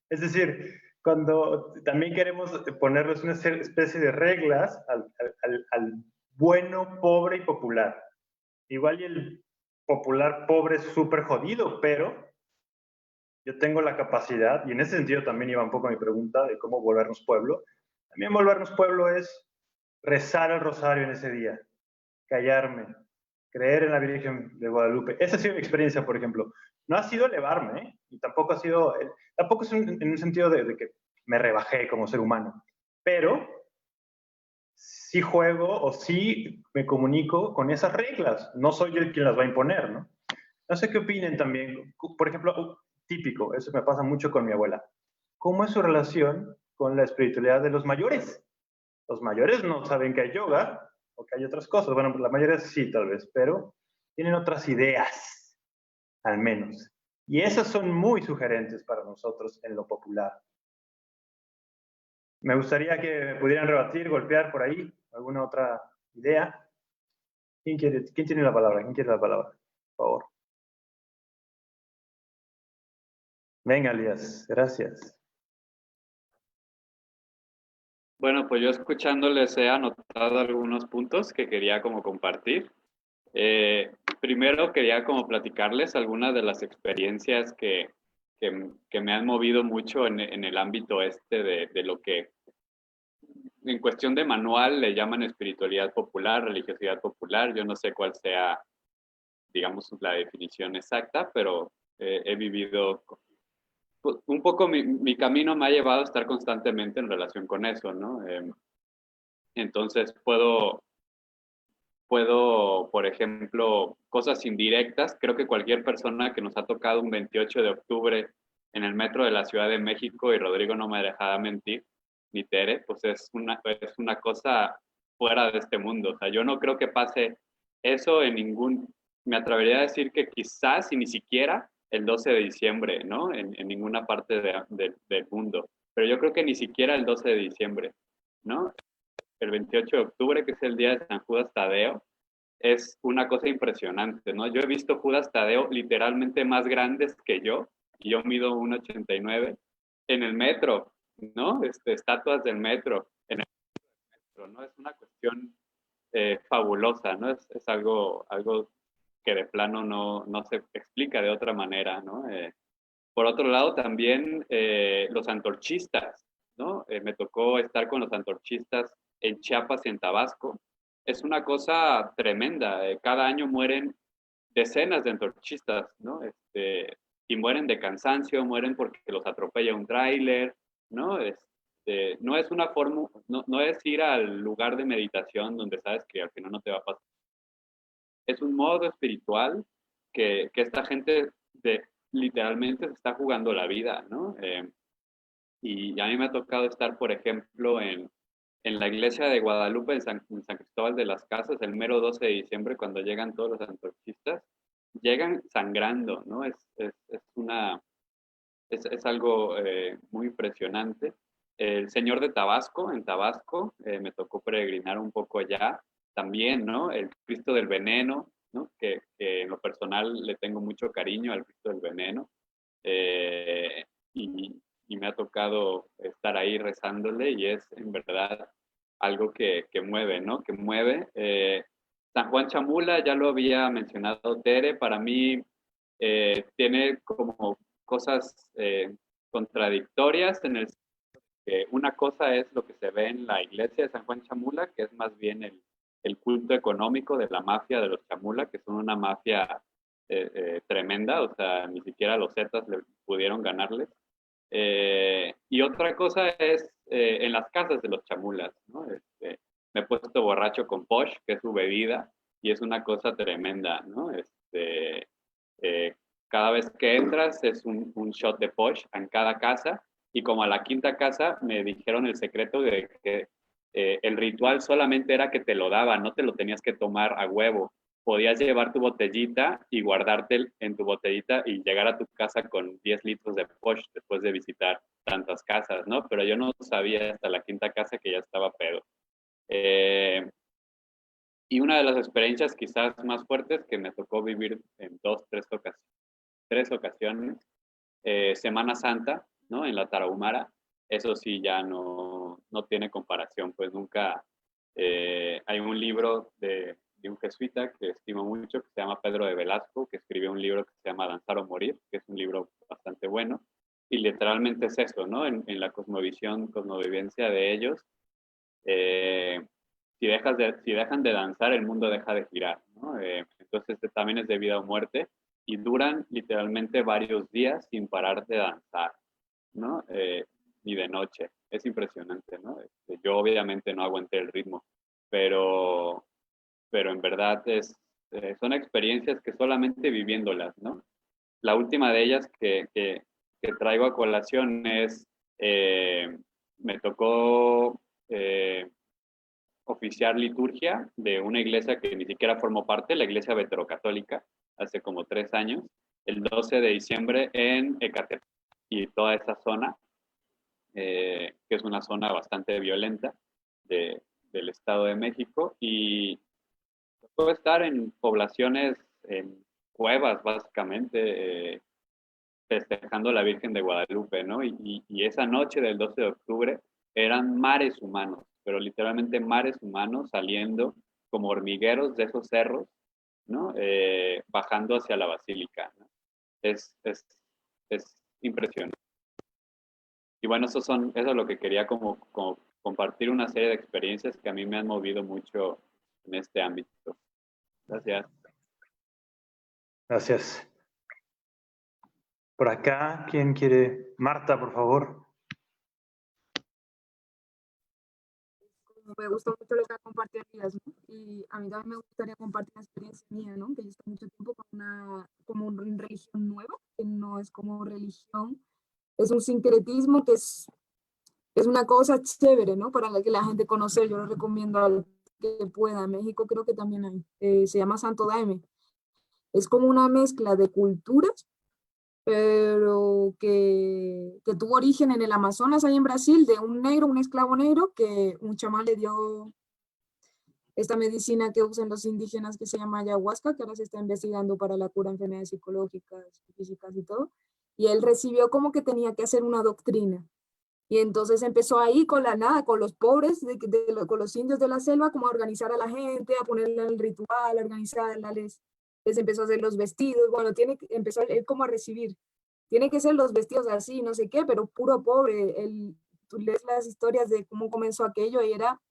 Es decir, cuando también queremos ponerles una especie de reglas al bueno, pobre y popular. Igual y el popular pobre es súper jodido, pero yo tengo la capacidad, y en ese sentido también iba un poco mi pregunta de cómo volvernos pueblo. También volvernos pueblo es rezar el rosario en ese día, callarme, creer en la Virgen de Guadalupe. Esa ha sido mi experiencia, por ejemplo. No ha sido elevarme, ¿eh? Y tampoco ha sido, tampoco es en un sentido de que me rebajé como ser humano, pero sí juego o sí me comunico con esas reglas. No soy yo quien las va a imponer, ¿no? No sé qué opinen también. Por ejemplo, típico, eso me pasa mucho con mi abuela. ¿Cómo es su relación con la espiritualidad de los mayores? Los mayores no saben que hay yoga o que hay otras cosas. Bueno, la mayoría sí, tal vez, pero tienen otras ideas, al menos. Y esas son muy sugerentes para nosotros en lo popular. Me gustaría que pudieran rebatir, golpear por ahí alguna otra idea. ¿Quién tiene la palabra? ¿Quién quiere la palabra? Por favor. Venga, Elías, gracias. Bueno, pues yo escuchándoles he anotado algunos puntos que quería como compartir. Primero quería como platicarles algunas de las experiencias que me han movido mucho en el ámbito este de lo que en cuestión de manual le llaman espiritualidad popular, religiosidad popular. Yo no sé cuál sea, digamos, la definición exacta, pero he vivido un poco mi camino me ha llevado a estar constantemente en relación con eso, ¿no? Entonces puedo, por ejemplo, cosas indirectas. Creo que cualquier persona que nos ha tocado un 28 de octubre en el metro de la Ciudad de México, y Rodrigo no me dejará mentir, ni Tere, pues es una cosa fuera de este mundo. O sea, yo no creo que pase eso en me atrevería a decir que quizás y ni siquiera el 12 de diciembre, ¿no? En ninguna parte del mundo. Pero yo creo que ni siquiera el 12 de diciembre, ¿no? El 28 de octubre, que es el día de San Judas Tadeo, es una cosa impresionante, ¿no? Yo he visto Judas Tadeo literalmente más grandes que yo, y yo mido 1,89, en el metro, ¿no? Estatuas del metro, en el metro, ¿no? Es una cuestión fabulosa, ¿no? Es algo que de plano no se explica de otra manera, ¿no? Por otro lado, también los antorchistas, ¿no? Me tocó estar con los antorchistas en Chiapas y en Tabasco. Es una cosa tremenda. Cada año mueren decenas de antorchistas, ¿no? Y mueren de cansancio, mueren porque los atropella un tráiler, ¿no? No es una forma, no es ir al lugar de meditación donde sabes que al final no te va a pasar. Es un modo espiritual que esta gente literalmente se está jugando la vida, ¿no? Y a mí me ha tocado estar, por ejemplo, en la iglesia de Guadalupe, en San Cristóbal de las Casas, el mero 12 de diciembre, cuando llegan todos los antorchistas, llegan sangrando, ¿no? Es algo muy impresionante. El Señor de Tabasco, en Tabasco, me tocó peregrinar un poco allá, también, ¿no? El Cristo del Veneno, ¿no? Que en lo personal le tengo mucho cariño al Cristo del Veneno. Eh, y me ha tocado estar ahí rezándole y es en verdad algo que mueve, ¿no? Que mueve. San Juan Chamula, ya lo había mencionado Tere, para mí tiene como cosas contradictorias en el que una cosa es lo que se ve en la iglesia de San Juan Chamula, que es más bien el culto económico de la mafia de los Chamula, que son una mafia tremenda, o sea, ni siquiera los Zetas le pudieron ganarles. Y otra cosa es en las casas de los Chamulas, ¿no? Me he puesto borracho con Posh, que es su bebida, y es una cosa tremenda, ¿no? Cada vez que entras es un shot de Posh en cada casa, y como a la quinta casa me dijeron el secreto de que el ritual solamente era que te lo daban, no te lo tenías que tomar a huevo. Podías llevar tu botellita y guardarte en tu botellita y llegar a tu casa con 10 litros de Posh después de visitar tantas casas, ¿no? Pero yo no sabía hasta la quinta casa que ya estaba pedo. Y una de las experiencias quizás más fuertes que me tocó vivir en tres ocasiones, Semana Santa, ¿no? En la Tarahumara, eso sí ya no tiene comparación, pues nunca hay un libro de un jesuita que estimo mucho, que se llama Pedro de Velasco, que escribió un libro que se llama Danzar o Morir, que es un libro bastante bueno, y literalmente es eso, ¿no? En la cosmovivencia de ellos, si dejan de danzar, el mundo deja de girar, ¿no? Entonces también es de vida o muerte, y duran literalmente varios días sin parar de danzar, ¿no? Ni de noche. Es impresionante, ¿no? Yo obviamente no aguanté el ritmo, pero, pero en verdad son experiencias que solamente viviéndolas, ¿no? La última de ellas que traigo a colación es, me tocó oficiar liturgia de una iglesia que ni siquiera formó parte, la iglesia veterocatólica, hace como 3 años, el 12 de diciembre en Ecatepec y toda esa zona, que es una zona bastante violenta del Estado de México, y puedo estar en poblaciones, en cuevas básicamente, festejando a la Virgen de Guadalupe, ¿no? Y esa noche del 12 de octubre eran mares humanos, pero literalmente mares humanos saliendo como hormigueros de esos cerros, ¿no? Bajando hacia la basílica, ¿no? Es impresionante. Y bueno, eso es lo que quería como compartir una serie de experiencias que a mí me han movido mucho en este ámbito. Gracias. Gracias. Por acá, ¿quién quiere? Marta, por favor. Me gustó mucho lo que ha compartido Elías, ¿no? Y a mí también me gustaría compartir una experiencia mía, ¿no? Que yo estoy mucho tiempo con como una religión nueva, que no es como religión, es un sincretismo que es una cosa chévere, ¿no? Para que la gente conoce, yo lo recomiendo al que pueda. En México creo que también hay. Se llama Santo Daime. Es como una mezcla de culturas, pero que tuvo origen en el Amazonas, ahí en Brasil, de un negro, un esclavo negro, que un chamán le dio esta medicina que usan los indígenas que se llama ayahuasca, que ahora se está investigando para la cura de enfermedades psicológicas, físicas y todo. Y él recibió como que tenía que hacer una doctrina. Y entonces empezó ahí con la nada, con los pobres, con los indios de la selva, como a organizar a la gente, a ponerle el ritual, a organizarla, les empezó a hacer los vestidos. Bueno, empezó él como a recibir. Tiene que ser los vestidos así, no sé qué, pero puro pobre. Tú lees las historias de cómo comenzó aquello y era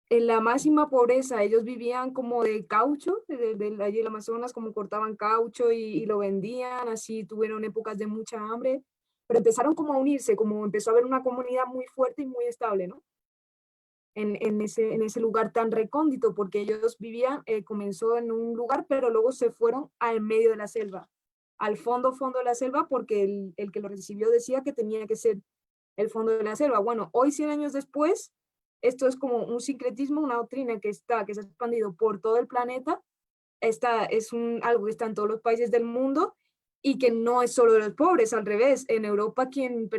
en la máxima pobreza. Ellos vivían como de caucho, allí en el Amazonas, como cortaban caucho y lo vendían, así tuvieron épocas de mucha hambre, pero empezaron como a unirse, como empezó a haber una comunidad muy fuerte y muy estable, ¿no? En ese lugar tan recóndito, porque ellos vivían, comenzó en un lugar, pero luego se fueron al medio de la selva, al fondo de la selva, porque el que lo recibió decía que tenía que ser el fondo de la selva. Bueno, hoy 100 años después, esto es como un sincretismo, una doctrina que se ha expandido por todo el planeta. Es algo que está en todos los países del mundo y que no es solo de los pobres, al revés. En Europa quien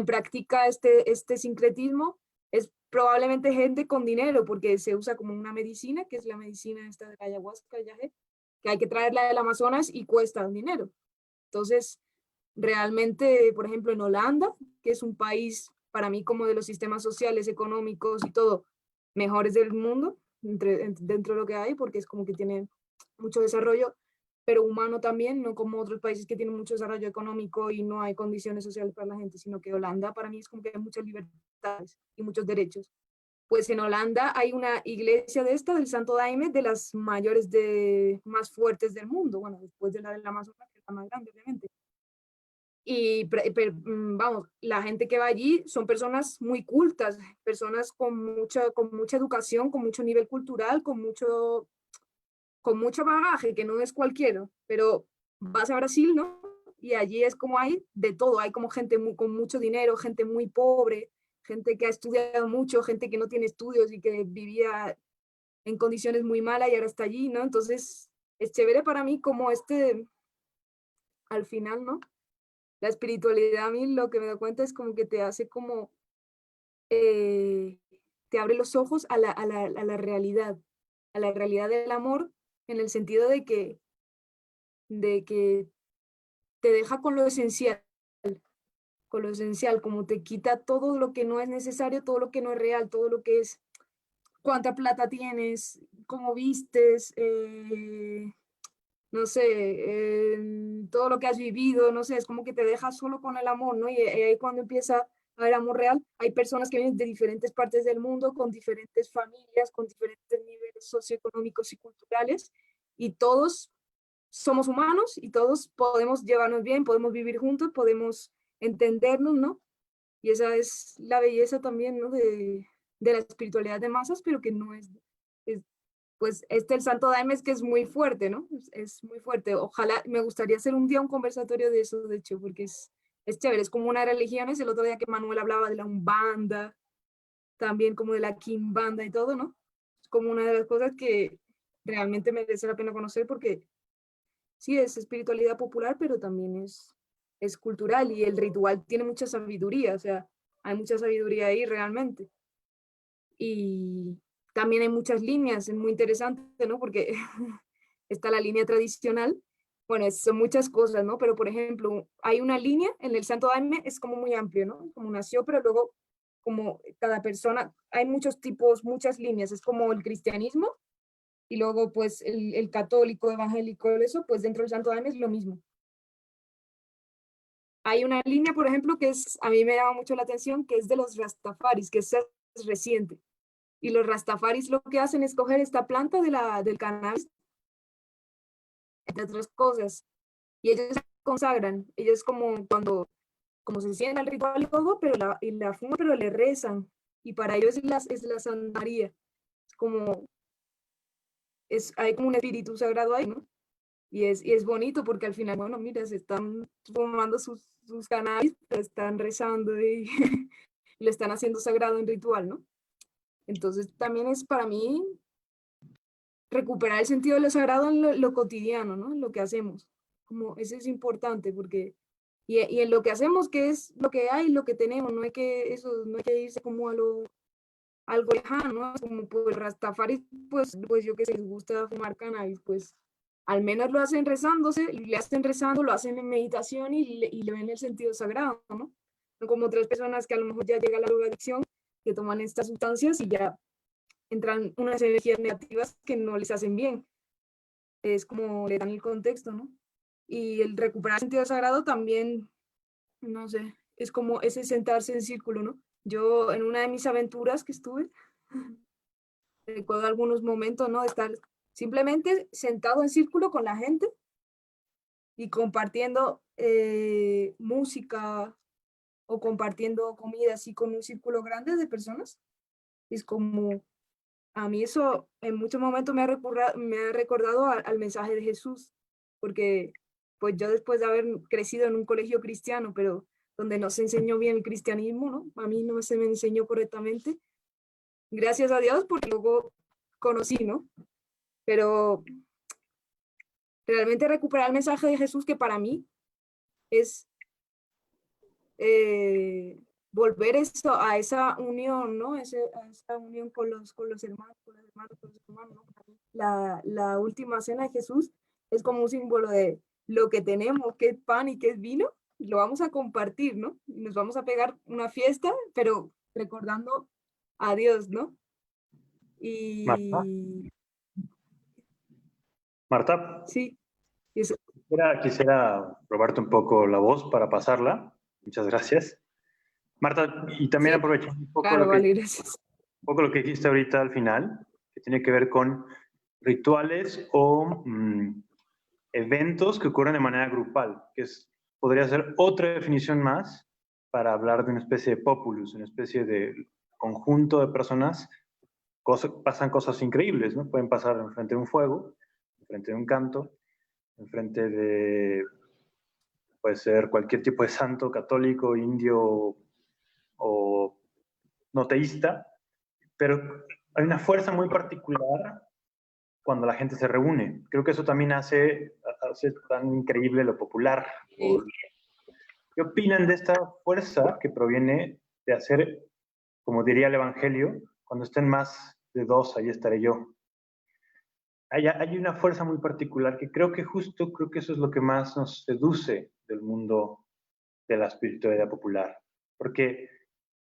practica este sincretismo es probablemente gente con dinero, porque se usa como una medicina, que es la medicina esta de la ayahuasca, que hay que traerla del Amazonas y cuesta dinero. Entonces, realmente, por ejemplo, en Holanda, que es un país para mí como de los sistemas sociales, económicos y todo, mejores del mundo, dentro de lo que hay, porque es como que tiene mucho desarrollo, pero humano también, no como otros países que tienen mucho desarrollo económico y no hay condiciones sociales para la gente, sino que Holanda para mí es como que hay muchas libertades y muchos derechos. Pues en Holanda hay una iglesia de esta, del Santo Daime, de las mayores, más fuertes del mundo, bueno, después de la del Amazonas, que es la más grande, obviamente. Y vamos, la gente que va allí son personas muy cultas, personas con mucha educación, con mucho nivel cultural, con mucho bagaje, que no es cualquiera, pero vas a Brasil, ¿no? Y allí es como hay de todo, hay como gente con mucho dinero, gente muy pobre, gente que ha estudiado mucho, gente que no tiene estudios y que vivía en condiciones muy malas y ahora está allí, ¿no? Entonces, es chévere para mí como al final, ¿no? La espiritualidad a mí lo que me da cuenta es como que te hace como, te abre los ojos a la realidad del amor, en el sentido de que te deja con lo esencial, como te quita todo lo que no es necesario, todo lo que no es real, todo lo que es cuánta plata tienes, cómo vistes, no sé, todo lo que has vivido, no sé, es como que te dejas solo con el amor, ¿no? Y ahí cuando empieza a haber amor real, hay personas que vienen de diferentes partes del mundo, con diferentes familias, con diferentes niveles socioeconómicos y culturales, y todos somos humanos y todos podemos llevarnos bien, podemos vivir juntos, podemos entendernos, ¿no? Y esa es la belleza también, ¿no? De la espiritualidad de masas, pero que no es pues el Santo Daime es que es muy fuerte, ¿no? Es muy fuerte. Ojalá, me gustaría hacer un día un conversatorio de eso, de hecho, porque es chévere, es como una de las religiones. El otro día que Manuel hablaba de la Umbanda, también como de la Quimbanda y todo, ¿no? Es como una de las cosas que realmente merece la pena conocer porque sí, es espiritualidad popular, pero también es cultural y el ritual tiene mucha sabiduría, o sea, hay mucha sabiduría ahí realmente. Y también hay muchas líneas, es muy interesante, ¿no? Porque está la línea tradicional bueno, son muchas cosas, ¿no? Pero, por ejemplo, hay una línea en el Santo Daime, es como muy amplio, ¿no? Como nació, pero luego, como cada persona, hay muchos tipos, muchas líneas, es como el cristianismo, y luego, pues, el católico, evangélico, eso, pues dentro del Santo Daime es lo mismo. Hay una línea, por ejemplo, que es, a mí me llama mucho la atención, que es de los Rastafaris, que es reciente. Y los Rastafaris lo que hacen es coger esta planta del cannabis, entre otras cosas, y ellos se consagran. Ellos como se sienten al ritual y todo, pero la fuman, pero le rezan. Y para ellos es la Santa María. Es como, hay como un espíritu sagrado ahí, ¿no? Y es bonito porque al final, bueno, mira, se están fumando sus cannabis, pero están rezando y lo están haciendo sagrado en ritual, ¿no? Entonces también es para mí recuperar el sentido de lo sagrado en lo cotidiano, ¿no? En lo que hacemos. Como eso es importante porque, y en lo que hacemos, que es lo que hay, lo que tenemos, no hay que, eso, no hay que irse como algo lejano, ¿no? Como pues Rastafari, pues yo que sé, les gusta fumar cannabis, pues al menos lo hacen rezándose, le hacen rezando, lo hacen en meditación y le ven el sentido sagrado, ¿no? No como otras personas que a lo mejor ya llega la drogadicción, que toman estas sustancias y ya entran unas energías negativas que no les hacen bien. Es como le dan el contexto, ¿no? Y el recuperar el sentido sagrado también, no sé, es como ese sentarse en círculo, ¿no? Yo en una de mis aventuras que estuve, recuerdo algunos momentos, ¿no? De estar simplemente sentado en círculo con la gente y compartiendo música o compartiendo comida así con un círculo grande de personas. Es como, a mí eso en muchos momentos me ha recordado al mensaje de Jesús, porque pues yo después de haber crecido en un colegio cristiano, pero donde no se enseñó bien el cristianismo, ¿no? A mí no se me enseñó correctamente. Gracias a Dios, porque luego conocí, ¿no? Pero realmente recuperar el mensaje de Jesús, que para mí es volver eso, a esa unión, ¿no? A esa unión con los hermanos, con los hermanos, con los hermanos, ¿no? La última cena de Jesús es como un símbolo de lo que tenemos, que es pan y que es vino, y lo vamos a compartir, ¿no? Y nos vamos a pegar una fiesta, pero recordando a Dios, ¿no? Marta, Y Marta, sí, eso. quisiera probarte un poco la voz para pasarla. Muchas gracias. Marta, y también Sí, aprovechando claro, vale, gracias. un poco lo que dijiste ahorita al final, que tiene que ver con rituales o eventos que ocurren de manera grupal, podría ser otra definición más para hablar de una especie de populus, una especie de conjunto de personas. Pasan cosas increíbles, ¿no? Pueden pasar enfrente de un fuego, enfrente de un canto, enfrente de, puede ser cualquier tipo de santo, católico, indio o no teísta, pero hay una fuerza muy particular cuando la gente se reúne. Creo que eso también hace tan increíble lo popular. Sí. ¿Qué opinan de esta fuerza que proviene de hacer, como diría el Evangelio, cuando estén más de dos, ahí estaré yo? Hay una fuerza muy particular que creo que eso es lo que más nos seduce del mundo de la espiritualidad popular. Porque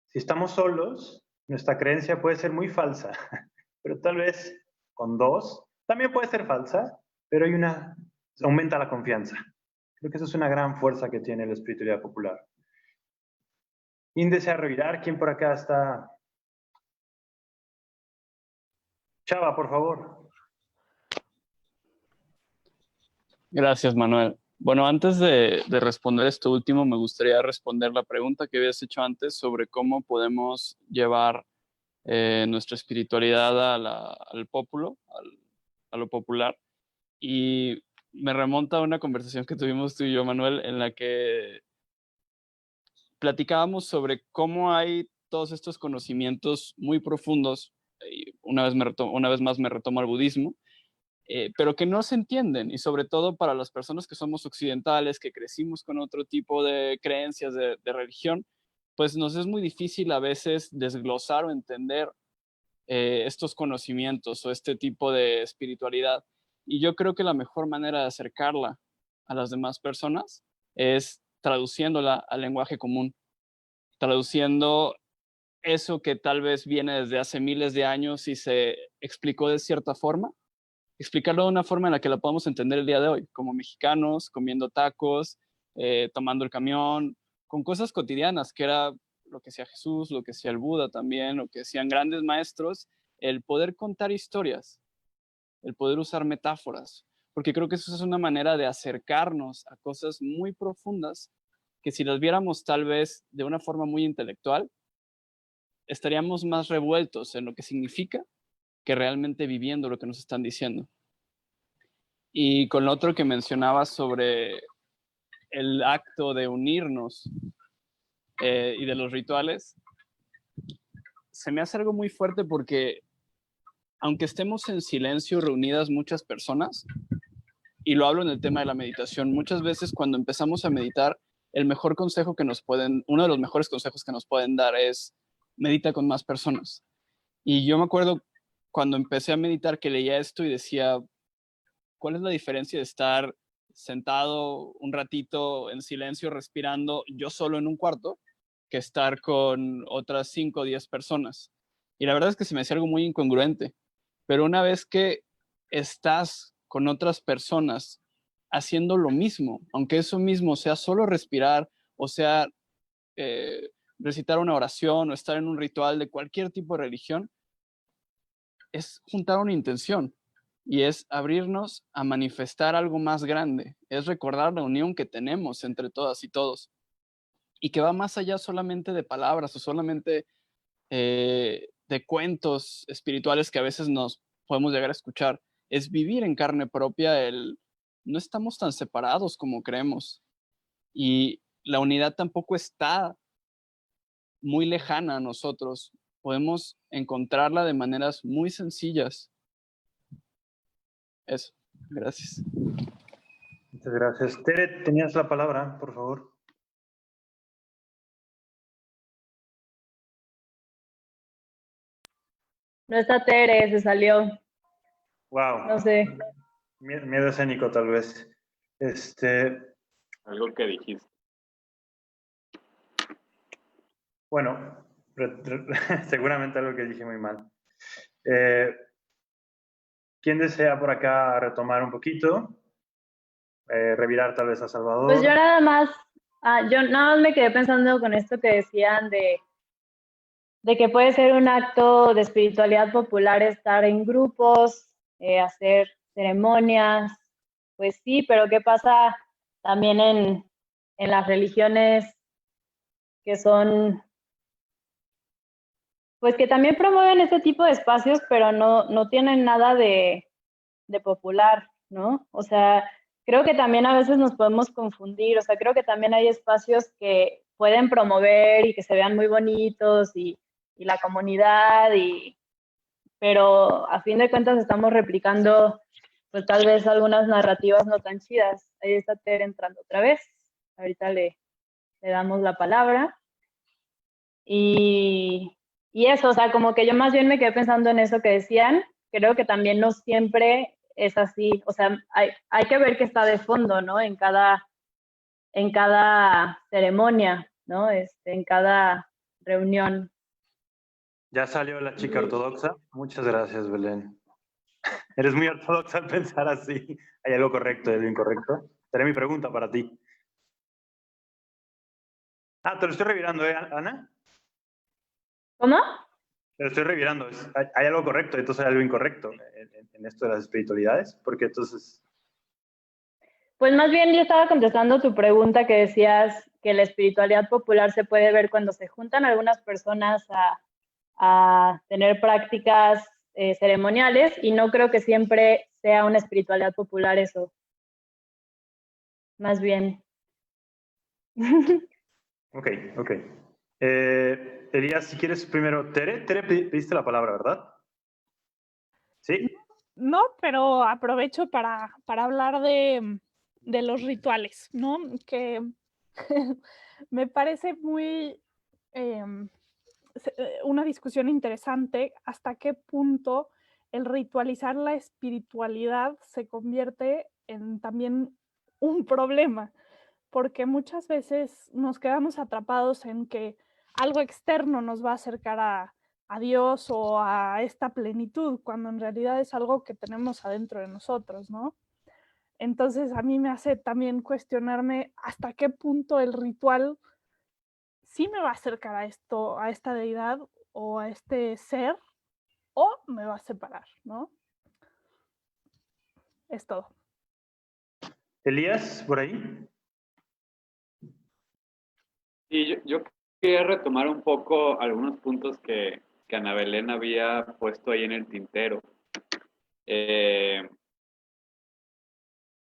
si estamos solos, nuestra creencia puede ser muy falsa, pero tal vez con dos también puede ser falsa, pero aumenta la confianza. Creo que eso es una gran fuerza que tiene la espiritualidad popular. ¿Quién desea revirar? ¿Quién por acá está? Chava, por favor. Gracias, Manuel. Bueno, antes de responder esto último, me gustaría responder la pregunta que habías hecho antes sobre cómo podemos llevar nuestra espiritualidad al populo, a lo popular. Y me remonta a una conversación que tuvimos tú y yo, Manuel, en la que platicábamos sobre cómo hay todos estos conocimientos muy profundos. Una vez más me retomo al budismo, pero que no se entienden, y sobre todo para las personas que somos occidentales, que crecimos con otro tipo de creencias de religión, pues nos es muy difícil a veces desglosar o entender estos conocimientos o este tipo de espiritualidad. Y yo creo que la mejor manera de acercarla a las demás personas es traduciéndola al lenguaje común, traduciendo eso que tal vez viene desde hace miles de años y se explicó de cierta forma, explicarlo de una forma en la que la podamos entender el día de hoy, como mexicanos, comiendo tacos, tomando el camión, con cosas cotidianas, que era lo que hacía Jesús, lo que hacía el Buda también, lo que hacían grandes maestros, el poder contar historias, el poder usar metáforas, porque creo que eso es una manera de acercarnos a cosas muy profundas que si las viéramos tal vez de una forma muy intelectual, estaríamos más revueltos en lo que significa que realmente viviendo lo que nos están diciendo. Y con lo otro que mencionaba sobre el acto de unirnos y de los rituales, se me hace algo muy fuerte porque aunque estemos en silencio reunidas muchas personas, y lo hablo en el tema de la meditación, muchas veces cuando empezamos a meditar, el mejor consejo que nos pueden, uno de los mejores consejos que nos pueden dar es medita con más personas. Y yo me acuerdo cuando empecé a meditar que leía esto y decía, ¿cuál es la diferencia de estar sentado un ratito en silencio, respirando yo solo en un cuarto, que estar con otras 5 o 10 personas? Y la verdad es que se me hacía algo muy incongruente. Pero una vez que estás con otras personas haciendo lo mismo, aunque eso mismo sea solo respirar o sea recitar una oración o estar en un ritual de cualquier tipo de religión, es juntar una intención y es abrirnos a manifestar algo más grande, es recordar la unión que tenemos entre todas y todos y que va más allá solamente de palabras o solamente de cuentos espirituales que a veces nos podemos llegar a escuchar, es vivir en carne propia el no estamos tan separados como creemos y la unidad tampoco está muy lejana a nosotros, podemos encontrarla de maneras muy sencillas. Eso, gracias. Muchas gracias. Tere, tenías la palabra, por favor. No está Tere, se salió. Wow. No sé. Miedo escénico, tal vez. Algo que dijiste. Bueno, seguramente algo que dije muy mal. ¿Quién desea por acá retomar un poquito? Revirar tal vez a Salvador. Pues yo nada más me quedé pensando con esto que decían de que puede ser un acto de espiritualidad popular estar en grupos, hacer ceremonias, pues sí, pero ¿qué pasa también en las religiones que son, pues que también promueven este tipo de espacios, pero no tienen nada de popular, ¿no? O sea, creo que también a veces nos podemos confundir, o sea, creo que también hay espacios que pueden promover y que se vean muy bonitos y la comunidad, pero a fin de cuentas estamos replicando pues tal vez algunas narrativas no tan chidas. Ahí está Tere entrando otra vez, ahorita le damos la palabra. Y eso, o sea, como que yo más bien me quedé pensando en eso que decían, creo que también no siempre es así, o sea, hay que ver qué está de fondo, ¿no? En cada ceremonia, ¿no? En cada reunión. Ya salió la chica ortodoxa. Muchas gracias, Belén. Eres muy ortodoxa al pensar así. ¿Hay algo correcto y algo incorrecto? Seré mi pregunta para ti. Te lo estoy revirando, Ana? ¿Cómo? Te lo estoy revirando. ¿Hay algo correcto y entonces hay algo incorrecto en esto de las espiritualidades? Porque entonces... Pues más bien yo estaba contestando tu pregunta que decías que la espiritualidad popular se puede ver cuando se juntan algunas personas a tener prácticas ceremoniales y no creo que siempre sea una espiritualidad popular eso. Más bien. Ok. Elías, si quieres primero, Tere pediste la palabra, ¿verdad? ¿Sí? No, pero aprovecho para hablar de los rituales, ¿no? Que me parece muy una discusión interesante hasta qué punto el ritualizar la espiritualidad se convierte en también un problema, porque muchas veces nos quedamos atrapados en que algo externo nos va a acercar a Dios o a esta plenitud, cuando en realidad es algo que tenemos adentro de nosotros, ¿no? Entonces a mí me hace también cuestionarme hasta qué punto el ritual sí me va a acercar a esto, a esta deidad o a este ser, o me va a separar, ¿no? Es todo. Elías, por ahí. Y yo quería retomar un poco algunos puntos que Ana Belén había puesto ahí en el tintero.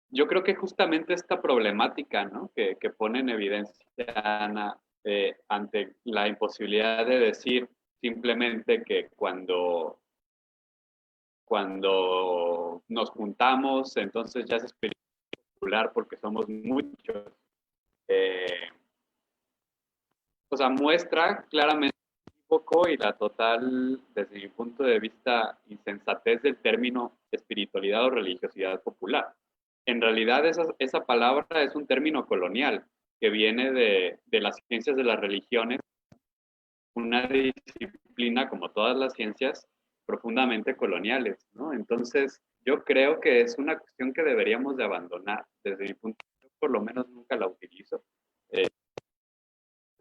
Yo creo que justamente esta problemática, ¿no? que pone en evidencia Ana ante la imposibilidad de decir simplemente que cuando nos juntamos, entonces ya es espiritual porque somos muchos. O sea, muestra claramente el equívoco y la total, desde mi punto de vista, insensatez del término espiritualidad o religiosidad popular. En realidad, esa palabra es un término colonial que viene de las ciencias de las religiones, una disciplina, como todas las ciencias, profundamente coloniales, ¿no? Entonces, yo creo que es una cuestión que deberíamos de abandonar. Desde mi punto de vista, por lo menos nunca la utilizo.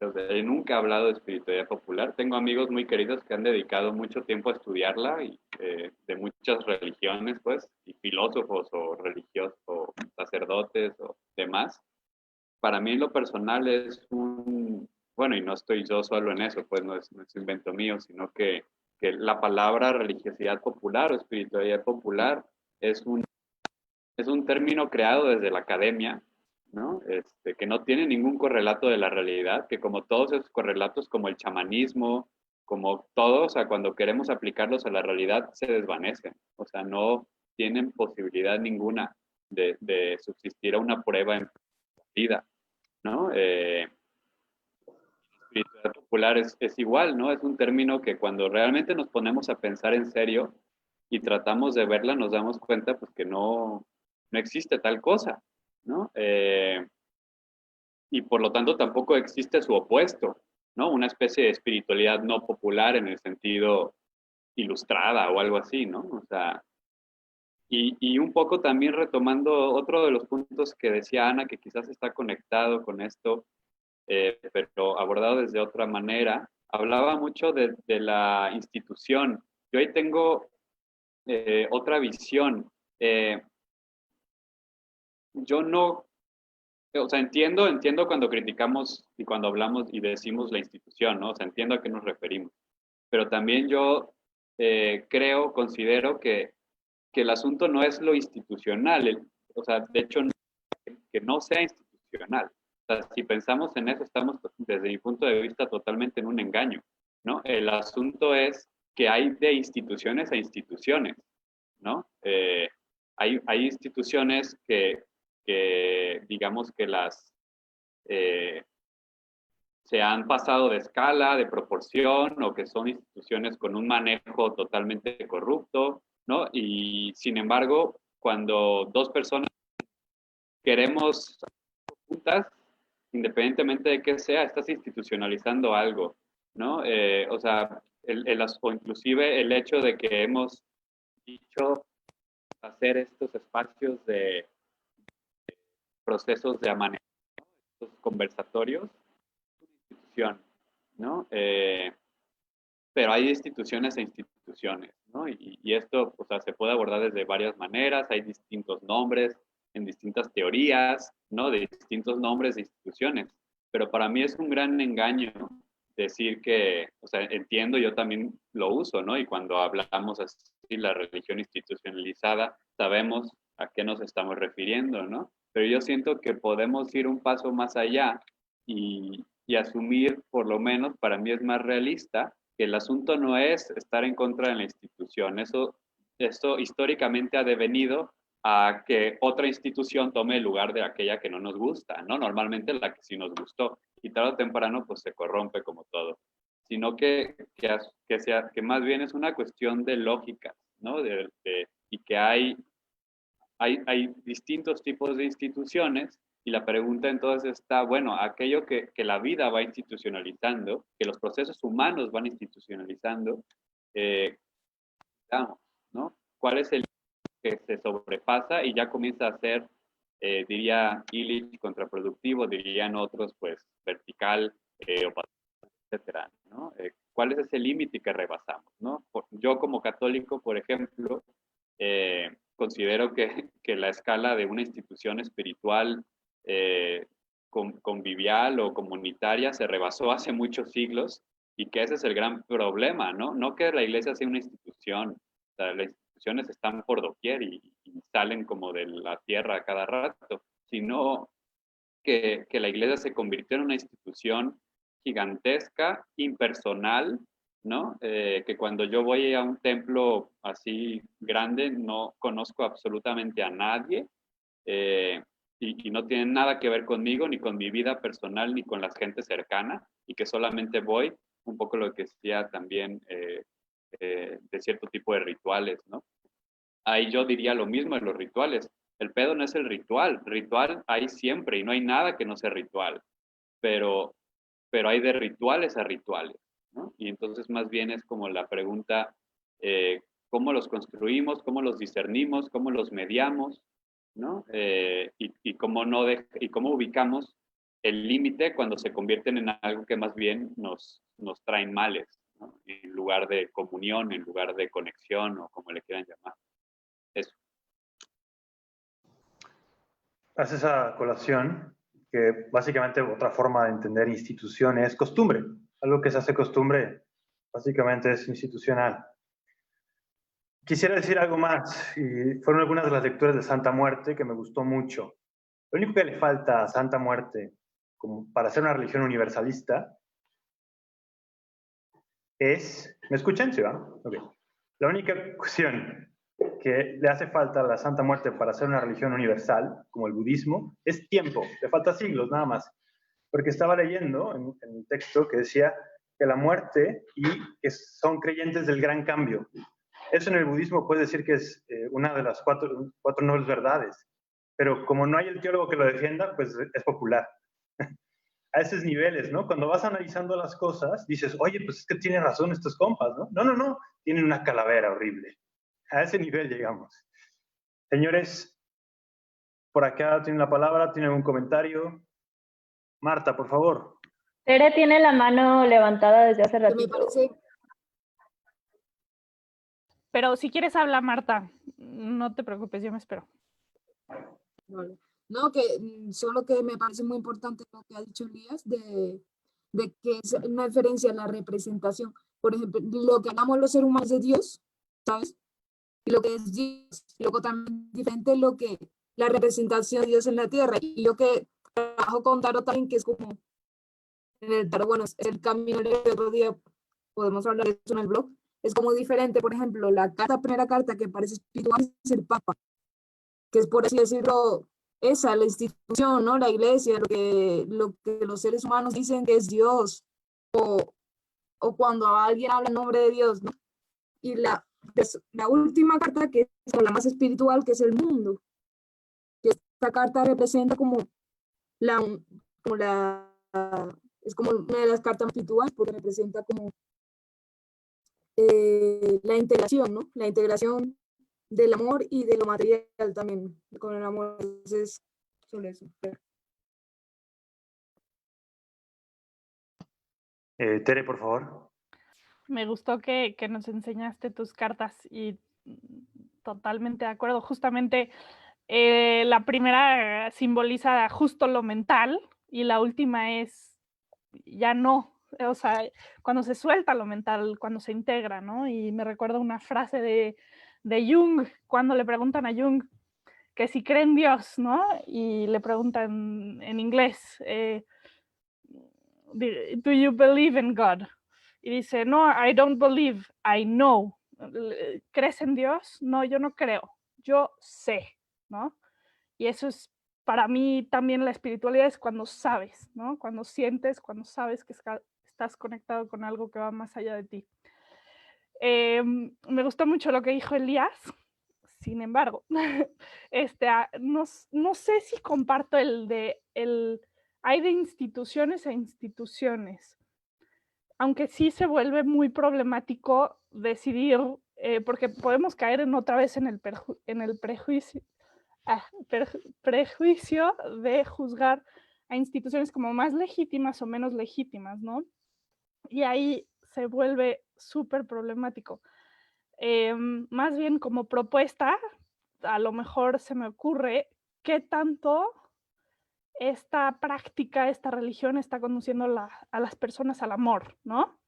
Yo nunca he hablado de espiritualidad popular. Tengo amigos muy queridos que han dedicado mucho tiempo a estudiarla y de muchas religiones, pues, y filósofos o religiosos o sacerdotes o demás. Para mí, en lo personal, es bueno, y no estoy yo solo en eso, pues no es invento mío, sino que la palabra religiosidad popular o espiritualidad popular es un término creado desde la academia, ¿no? Que no tiene ningún correlato de la realidad, que como todos esos correlatos, como el chamanismo, como todos, o sea, cuando queremos aplicarlos a la realidad, se desvanecen. O sea, no tienen posibilidad ninguna de subsistir a una prueba en vida, ¿no? Espiritualidad popular es igual, ¿no? Es un término que cuando realmente nos ponemos a pensar en serio y tratamos de verla, nos damos cuenta pues que no existe tal cosa, ¿no? Y por lo tanto tampoco existe su opuesto, ¿no? Una especie de espiritualidad no popular en el sentido ilustrada o algo así, ¿no? O sea, y un poco también retomando otro de los puntos que decía Ana, que quizás está conectado con esto, pero abordado desde otra manera, hablaba mucho de la institución. Yo ahí tengo otra visión. Yo no, o sea, entiendo cuando criticamos y cuando hablamos y decimos la institución, ¿no? O sea, entiendo a qué nos referimos. Pero también yo considero que el asunto no es lo institucional, o sea, de hecho, que no sea institucional. O sea, si pensamos en eso, estamos desde mi punto de vista totalmente en un engaño, ¿no? El asunto es que hay de instituciones a instituciones, ¿no? Hay instituciones que digamos que se han pasado de escala, de proporción, o que son instituciones con un manejo totalmente corrupto, ¿no? Y sin embargo, cuando dos personas queremos juntas, independientemente de qué sea, estás institucionalizando algo, ¿no? O sea, o inclusive el hecho de que hemos dicho hacer estos espacios de procesos de amanecer, estos conversatorios, institución, ¿no? Pero hay instituciones e instituciones, ¿no? Y esto, o sea, se puede abordar desde varias maneras, hay distintos nombres en distintas teorías, ¿no? De distintos nombres de instituciones. Pero para mí es un gran engaño decir que, o sea, entiendo, yo también lo uso, ¿no? Y cuando hablamos así, la religión institucionalizada, sabemos a qué nos estamos refiriendo, ¿no? Pero yo siento que podemos ir un paso más allá y asumir, por lo menos para mí es más realista, que el asunto no es estar en contra de la institución. Eso históricamente ha devenido a que otra institución tome el lugar de aquella que no nos gusta, ¿no? Normalmente la que sí nos gustó. Y tarde o temprano, pues se corrompe como todo. Sino que más bien es una cuestión de lógica, ¿no? Y que hay hay distintos tipos de instituciones y la pregunta entonces está, bueno, aquello que la vida va institucionalizando, que los procesos humanos van institucionalizando, digamos, ¿no? ¿Cuál es el que se sobrepasa y ya comienza a ser, diría Illich, contraproductivo, dirían otros, pues, vertical, etcétera, ¿no? ¿Cuál es ese límite que rebasamos, ¿no? Yo como católico, por ejemplo, considero que la escala de una institución espiritual convivial o comunitaria se rebasó hace muchos siglos y que ese es el gran problema, ¿no? No que la iglesia sea una institución, o sea, las instituciones están por doquier y salen como de la tierra a cada rato, sino que la iglesia se convirtió en una institución gigantesca, impersonal, ¿no? Que cuando yo voy a un templo así grande no conozco absolutamente a nadie y no tienen nada que ver conmigo, ni con mi vida personal, ni con la gente cercana, y que solamente voy, un poco lo que decía también de cierto tipo de rituales, ¿no? Ahí yo diría lo mismo en los rituales. El pedo no es el ritual hay siempre y no hay nada que no sea ritual, pero hay de rituales a rituales, ¿no? Y entonces más bien es como la pregunta, ¿cómo los construimos, cómo los discernimos, cómo los mediamos, ¿no? Y cómo y cómo ubicamos el límite cuando se convierten en algo que más bien nos traen males, ¿no? En lugar de comunión, en lugar de conexión o como le quieran llamar. Eso. Hace esa colación que básicamente otra forma de entender institución es costumbre. Algo que se hace costumbre básicamente es institucional. Quisiera decir algo más, y fueron algunas de las lecturas de Santa Muerte que me gustó mucho. Lo único que le falta a Santa Muerte como para ser una religión universalista es... ¿Me escuchan? ¿Sí, va? Okay. La única cuestión que le hace falta a la Santa Muerte para ser una religión universal, como el budismo, es tiempo. Le falta siglos nada más. Porque estaba leyendo en un texto que decía que la muerte y que son creyentes del gran cambio. Eso en el budismo puede decir que es una de las cuatro nobles verdades. Pero como no hay el teólogo que lo defienda, pues es popular. A esos niveles, ¿no? Cuando vas analizando las cosas, dices, oye, pues es que tienen razón estos compas, ¿no? No, tienen una calavera horrible. A ese nivel llegamos. Señores, por acá tienen la palabra, tienen un comentario. Marta, por favor. Tere tiene la mano levantada desde hace ratito. Me parece... Pero si quieres habla, Marta. No te preocupes, yo me espero. Vale. No, que solo que me parece muy importante lo que ha dicho Elías de que es una diferencia en la representación. Por ejemplo, lo que hablamos los seres humanos de Dios, ¿sabes? Y lo que es Dios. Y luego también diferente lo que la representación de Dios en la tierra. Y yo que trabajo con tarot también, que es como en el tarot, bueno, es el camino del otro día, podemos hablar de eso en el blog, es como diferente. Por ejemplo, la primera carta que parece espiritual es el Papa, que es por así decirlo, esa, la institución, ¿no? La iglesia, lo que los seres humanos dicen que es Dios, o cuando alguien habla en nombre de Dios, ¿no? Y la última carta, que es la más espiritual, que es el mundo. Que esta carta representa es como una de las cartas espirituales, porque representa como la integración, ¿no? La integración del amor y de lo material también, con el amor. Entonces, sobre eso. Tere, por favor. Me gustó que nos enseñaste tus cartas y totalmente de acuerdo. Justamente la primera simboliza justo lo mental y la última es ya no. O sea, cuando se suelta lo mental, cuando se integra, ¿no? Y me recuerda una frase de Jung, cuando le preguntan a Jung que si cree en Dios, ¿no? Y le preguntan en inglés, do you believe in God? Y dice, no, I don't believe, I know. ¿Crees en Dios? No, yo no creo, yo sé, ¿no? Y eso es, para mí también la espiritualidad es cuando sabes, ¿no? Cuando sientes, cuando sabes que estás conectado con algo que va más allá de ti. Me gustó mucho lo que dijo Elías. Sin embargo, no sé si comparto hay de instituciones a instituciones, aunque sí se vuelve muy problemático decidir, porque podemos caer otra vez en el prejuicio de juzgar a instituciones como más legítimas o menos legítimas, ¿no? Y ahí se vuelve súper problemático. Más bien como propuesta, a lo mejor se me ocurre qué tanto esta práctica, esta religión está conduciendo a las personas al amor, ¿no?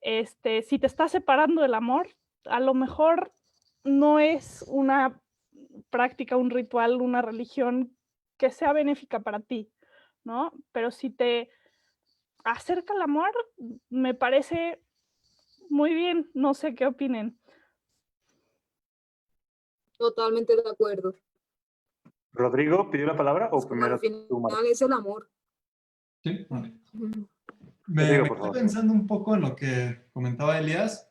Si te estás separando del amor, a lo mejor no es una práctica, un ritual, una religión que sea benéfica para ti, ¿no? Pero si te acerca al amor, me parece muy bien, no sé qué opinen. Totalmente de acuerdo. ¿Rodrigo pidió la palabra o Es como primero al final tú, Marco? es el amor. Sí, vale. Ujú. Rodrigo, Me por estoy favor. pensando un poco en lo que comentaba Elías.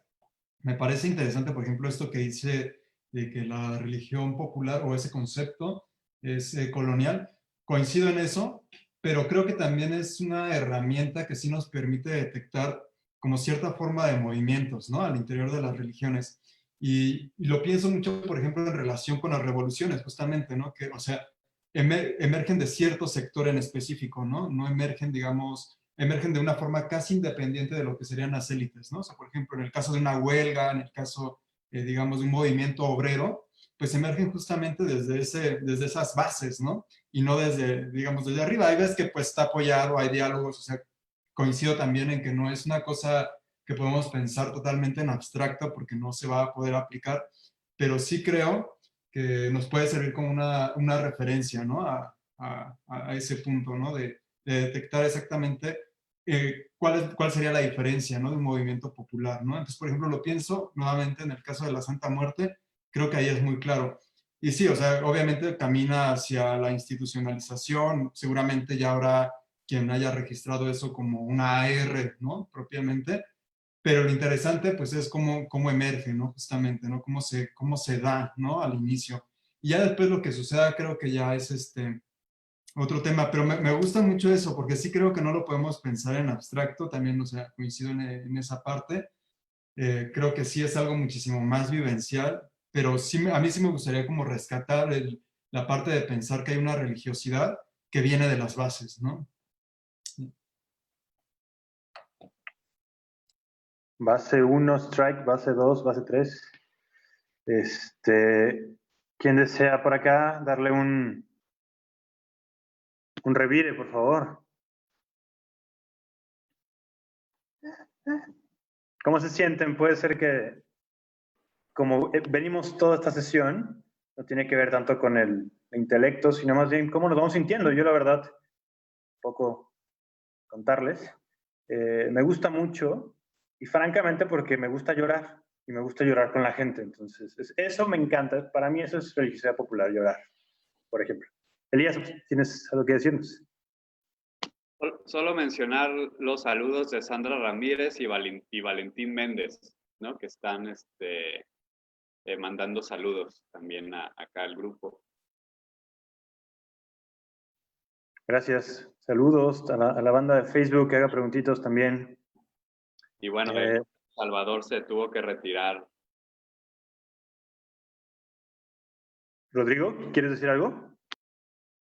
Me parece interesante, por ejemplo, esto que dice de que la religión popular o ese concepto es colonial. Coincido en eso, pero creo que también es una herramienta que sí nos permite detectar como cierta forma de movimientos, ¿no? Al interior de las religiones. Y lo pienso mucho, por ejemplo, en relación con las revoluciones, justamente, ¿no? Que, o sea, emergen de cierto sector en específico, ¿no? No emergen, digamos, emergen de una forma casi independiente de lo que serían las élites, ¿no? O sea, por ejemplo, en el caso de una huelga, en el caso, digamos, de un movimiento obrero, pues emergen justamente desde esas bases, ¿no? Y no desde, digamos, desde arriba. Hay veces que pues está apoyado, hay diálogos, o sea, coincido también en que no es una cosa que podemos pensar totalmente en abstracto porque no se va a poder aplicar, pero sí creo que nos puede servir como una referencia, ¿no? A ese punto, ¿no? De detectar exactamente cuál sería la diferencia, ¿no? De un movimiento popular, ¿no? Entonces, por ejemplo, lo pienso nuevamente en el caso de la Santa Muerte, creo que ahí es muy claro. Y sí, o sea, obviamente camina hacia la institucionalización, seguramente ya habrá quien haya registrado eso como una AR, ¿no? Propiamente, pero lo interesante pues es cómo emerge, ¿no? Justamente, ¿no? Cómo se da, ¿no? Al inicio. Y ya después lo que suceda creo que ya es otro tema, pero me gusta mucho eso, porque sí creo que no lo podemos pensar en abstracto, también, o sea, coincido en esa parte. Creo que sí es algo muchísimo más vivencial, pero sí a mí sí me gustaría como rescatar la parte de pensar que hay una religiosidad que viene de las bases, ¿no? Base 1, strike, base 2, base 3. ¿Quién desea por acá darle un revire, por favor? ¿Cómo se sienten? Puede ser que, como venimos toda esta sesión, no tiene que ver tanto con el intelecto, sino más bien cómo nos vamos sintiendo. Yo, la verdad, un poco contarles, me gusta mucho y francamente porque me gusta llorar y me gusta llorar con la gente. Entonces, eso me encanta. Para mí eso es religiosidad popular, llorar, por ejemplo. Elías, ¿tienes algo que decirnos? Solo mencionar los saludos de Sandra Ramírez y Valentín Méndez, ¿no? Que están mandando saludos también acá al grupo. Gracias. Saludos a la banda de Facebook que haga preguntitos también. Y bueno, Salvador se tuvo que retirar. Rodrigo, ¿quieres decir algo?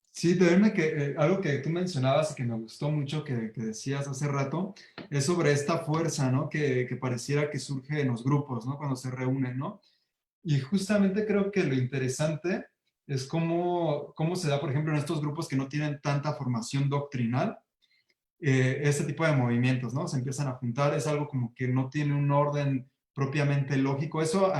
Sí, de que algo que tú mencionabas y que me gustó mucho que decías hace rato es sobre esta fuerza, ¿no? Que pareciera que surge en los grupos, ¿no? Cuando se reúnen, ¿no? Y justamente creo que lo interesante es cómo se da, por ejemplo, en estos grupos que no tienen tanta formación doctrinal, este tipo de movimientos, ¿no? Se empiezan a juntar, es algo como que no tiene un orden propiamente lógico. Eso,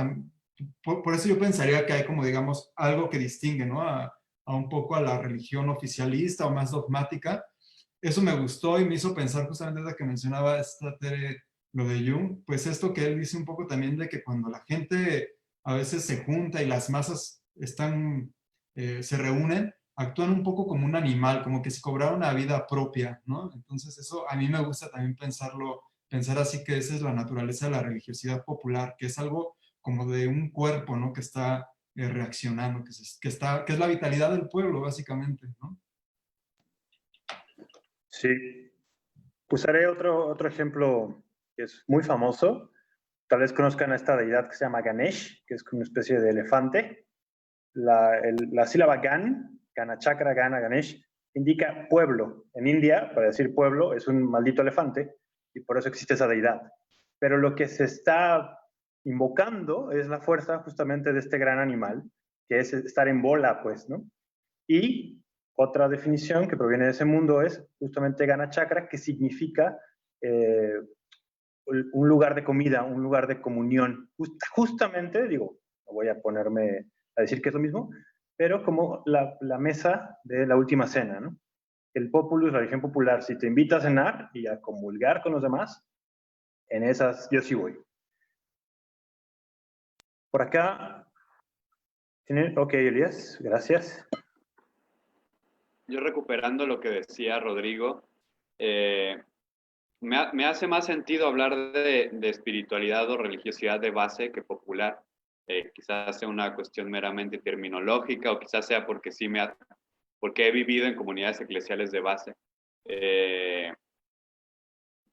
por eso yo pensaría que hay como, digamos, algo que distingue, ¿no? A un poco a la religión oficialista o más dogmática. Eso me gustó y me hizo pensar justamente desde que mencionaba lo de Jung, pues esto que él dice un poco también de que cuando la gente a veces se junta y las masas se reúnen, actúan un poco como un animal, como que si cobrara una vida propia, ¿no? Entonces eso a mí me gusta también pensar así que esa es la naturaleza de la religiosidad popular, que es algo como de un cuerpo, ¿no? Que está reaccionando, que es la vitalidad del pueblo, básicamente, ¿no? Sí. Usaré otro ejemplo que es muy famoso. Tal vez conozcan a esta deidad que se llama Ganesh, que es una especie de elefante. La sílaba Gan, Ganachakra, Gana, Ganesh, indica pueblo. En India, para decir pueblo, es un maldito elefante y por eso existe esa deidad. Pero lo que se está invocando es la fuerza justamente de este gran animal, que es estar en bola, pues, ¿no? Y otra definición que proviene de ese mundo es justamente Ganachakra, que significa un lugar de comida, un lugar de comunión. Justamente, digo, no voy a ponerme a decir que es lo mismo, pero como la mesa de la última cena, ¿no? El populus, la religión popular, si te invita a cenar y a comulgar con los demás, en esas yo sí voy. Por acá, ok, Elías, gracias. Yo recuperando lo que decía Rodrigo, me hace más sentido hablar de espiritualidad o religiosidad de base que popular. Quizás sea una cuestión meramente terminológica o quizás sea porque porque he vivido en comunidades eclesiales de base.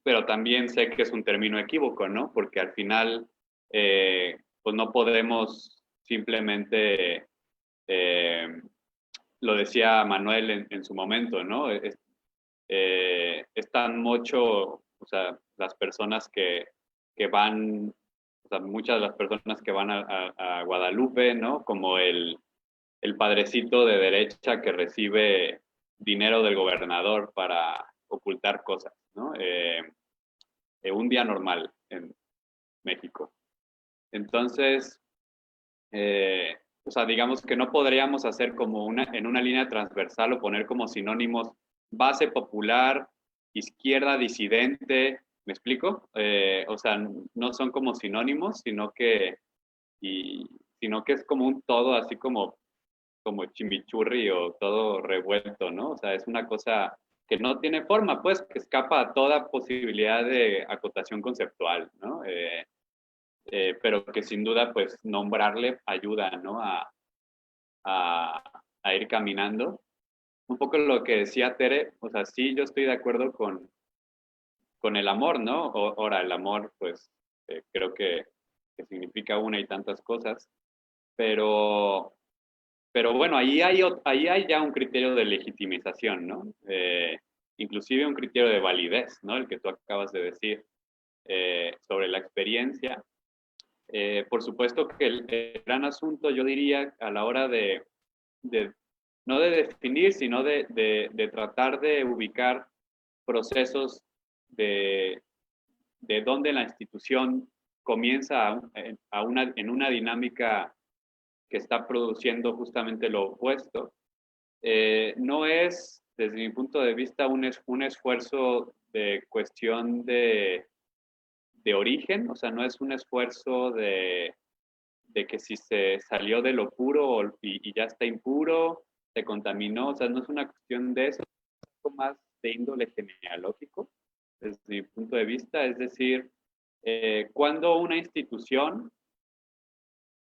Pero también sé que es un término equívoco, ¿no? Porque al final, pues no podemos simplemente, lo decía Manuel en su momento, ¿no? Están mucho, o sea, las personas que van, o sea, muchas de las personas que van a Guadalupe, ¿no? Como el padrecito de derecha que recibe dinero del gobernador para ocultar cosas, ¿no? Un día normal en México. Entonces, o sea, digamos que no podríamos hacer como en una línea transversal o poner como sinónimos base popular, izquierda disidente, ¿me explico? O sea, no son como sinónimos, sino que es como un todo, así como chimichurri o todo revuelto, ¿no? O sea, es una cosa que no tiene forma, pues, que escapa a toda posibilidad de acotación conceptual, ¿no? Pero que sin duda, pues, nombrarle ayuda, ¿no? A ir caminando. Un poco lo que decía Tere, o sea, sí, yo estoy de acuerdo con el amor, ¿no? Ahora, el amor, pues, creo que significa una y tantas cosas, pero bueno, ahí hay ya un criterio de legitimización, ¿no? Inclusive un criterio de validez, ¿no? El que tú acabas de decir sobre la experiencia. Por supuesto que el gran asunto, yo diría, a la hora no de definir, sino de tratar de ubicar procesos de dónde la institución comienza en una dinámica que está produciendo justamente lo opuesto, no es, desde mi punto de vista, un esfuerzo de cuestión de origen, o sea, no es un esfuerzo de que si se salió de lo puro y ya está impuro, se contaminó, o sea, no es una cuestión de eso, es un poco más de índole genealógico, desde mi punto de vista, es decir, cuando una institución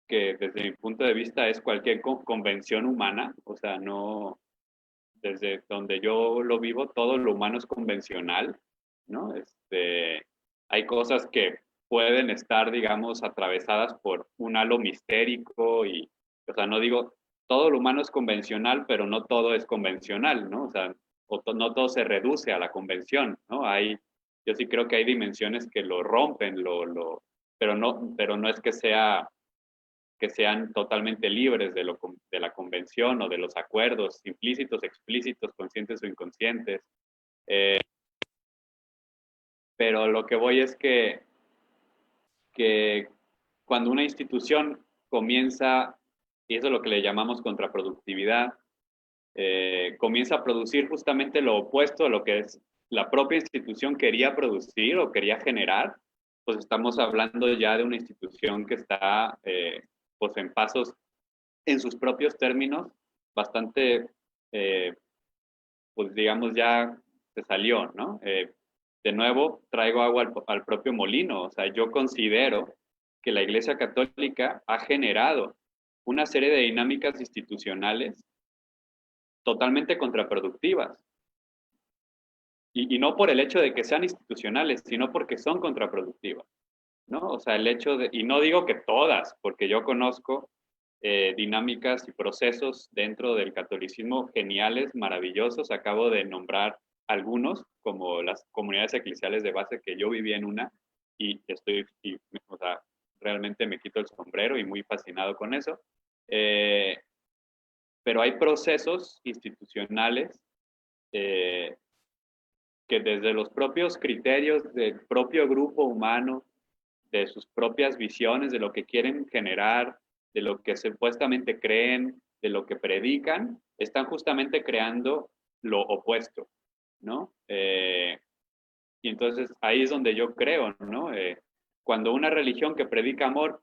que desde mi punto de vista es cualquier convención humana, o sea, no, desde donde yo lo vivo, todo lo humano es convencional, ¿no? Hay cosas que pueden estar, digamos, atravesadas por un halo mistérico y, o sea, no digo, todo lo humano es convencional, pero no todo es convencional, ¿no? O sea, no todo se reduce a la convención, ¿no? Yo sí creo que hay dimensiones que lo rompen, pero no es que sean totalmente libres de la convención o de los acuerdos implícitos, explícitos, conscientes o inconscientes. Pero lo que voy es que cuando una institución comienza, y eso es lo que le llamamos contraproductividad, comienza a producir justamente lo opuesto a lo que es la propia institución quería producir o quería generar, pues estamos hablando ya de una institución que está pues en pasos, en sus propios términos, bastante, pues digamos ya se salió, ¿no? De nuevo, traigo agua al propio molino, o sea, yo considero que la Iglesia Católica ha generado una serie de dinámicas institucionales totalmente contraproductivas. Y no por el hecho de que sean institucionales, sino porque son contraproductivas, ¿no? O sea, el hecho de, y no digo que todas, porque yo conozco dinámicas y procesos dentro del catolicismo geniales, maravillosos. Acabo de nombrar algunos, como las comunidades eclesiales de base, que yo viví en una, o sea, realmente me quito el sombrero y muy fascinado con eso. Pero hay procesos institucionales que desde los propios criterios del propio grupo humano, de sus propias visiones, de lo que quieren generar, de lo que supuestamente creen, de lo que predican, están justamente creando lo opuesto, ¿no? Y entonces ahí es donde yo creo, ¿no? Cuando una religión que predica amor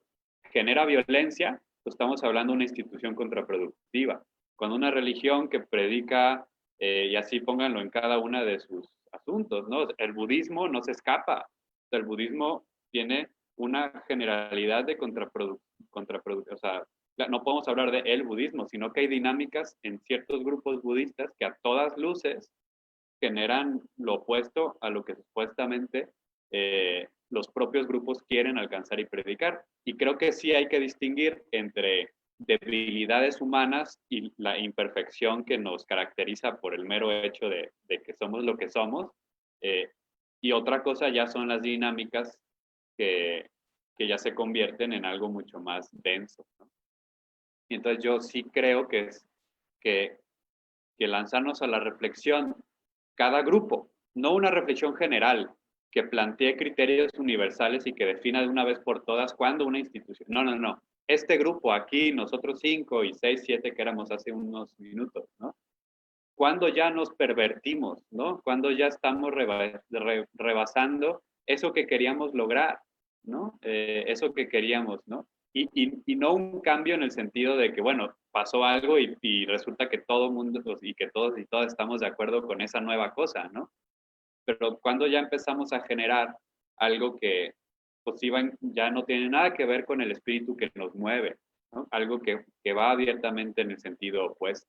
genera violencia, pues estamos hablando de una institución contraproductiva. Cuando una religión que predica, y así pónganlo en cada una de sus asuntos, ¿no? El budismo no se escapa. El budismo tiene una generalidad de contraproducción. O sea, no podemos hablar de el budismo, sino que hay dinámicas en ciertos grupos budistas que a todas luces generan lo opuesto a lo que supuestamente los propios grupos quieren alcanzar y predicar. Y creo que sí hay que distinguir entre debilidades humanas y la imperfección que nos caracteriza por el mero hecho de que somos lo que somos. Y otra cosa ya son las dinámicas que ya se convierten en algo mucho más denso, ¿no? Y entonces yo sí creo que es que lanzarnos a la reflexión, cada grupo, no una reflexión general, que plantee criterios universales y que defina de una vez por todas cuándo una institución. No. Este grupo aquí, nosotros 5 y 6, 7 que éramos hace unos minutos, ¿no? Cuando ya nos pervertimos, ¿no? Cuando ya estamos rebasando eso que queríamos lograr, ¿no? Eso que queríamos, ¿no? Y no un cambio en el sentido de que, bueno, pasó algo y resulta que todo el mundo y que todos y todas estamos de acuerdo con esa nueva cosa, ¿no? Pero cuando ya empezamos a generar algo que pues ya no tiene nada que ver con el espíritu que nos mueve, ¿no? Algo que va abiertamente en el sentido opuesto.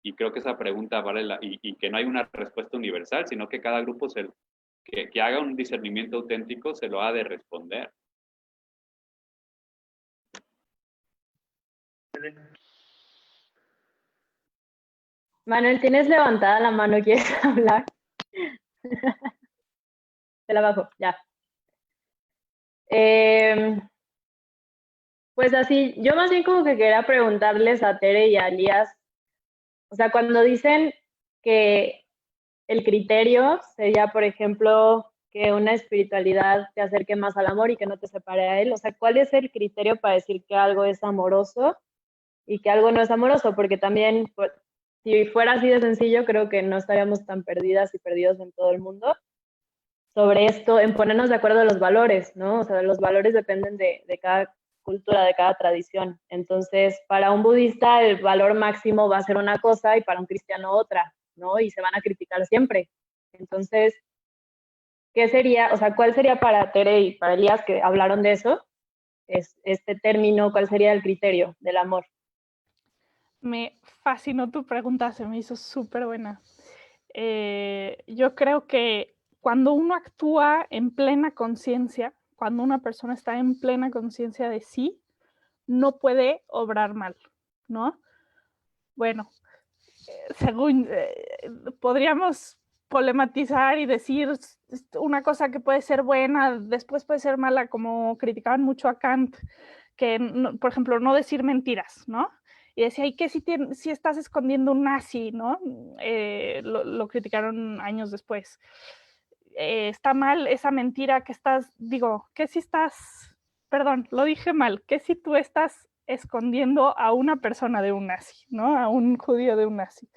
Y creo que esa pregunta vale y que no hay una respuesta universal, sino que cada grupo que haga un discernimiento auténtico se lo ha de responder. Manuel, tienes levantada la mano, ¿quieres hablar? Te la bajo, ya. Pues así, yo más bien como que quería preguntarles a Tere y a Elías, o sea, cuando dicen que el criterio sería, por ejemplo, que una espiritualidad te acerque más al amor y que no te separe a él, o sea, ¿cuál es el criterio para decir que algo es amoroso y que algo no es amoroso? Porque también, pues, si fuera así de sencillo, creo que no estaríamos tan perdidas y perdidos en todo el mundo sobre esto, en ponernos de acuerdo en los valores, ¿no? O sea, los valores dependen de cada cultura, de cada tradición. Entonces, para un budista el valor máximo va a ser una cosa y para un cristiano otra, ¿no? Y se van a criticar siempre. Entonces, ¿qué sería, o sea, cuál sería para Tere y para Elías, que hablaron de eso, este término, cuál sería el criterio del amor? Me fascinó tu pregunta, se me hizo súper buena. Yo creo que cuando uno actúa en plena conciencia, cuando una persona está en plena conciencia de sí, no puede obrar mal, ¿no? Bueno, según podríamos problematizar y decir una cosa que puede ser buena, después puede ser mala, como criticaban mucho a Kant, que, por ejemplo, no decir mentiras, ¿no? Y decía, ¿y qué si estás escondiendo un nazi, no? Lo criticaron años después. Está mal esa mentira que estás, digo, ¿qué si estás, perdón, lo dije mal, ¿qué si tú estás escondiendo a una persona de un nazi, ¿no? A un judío de un nazi?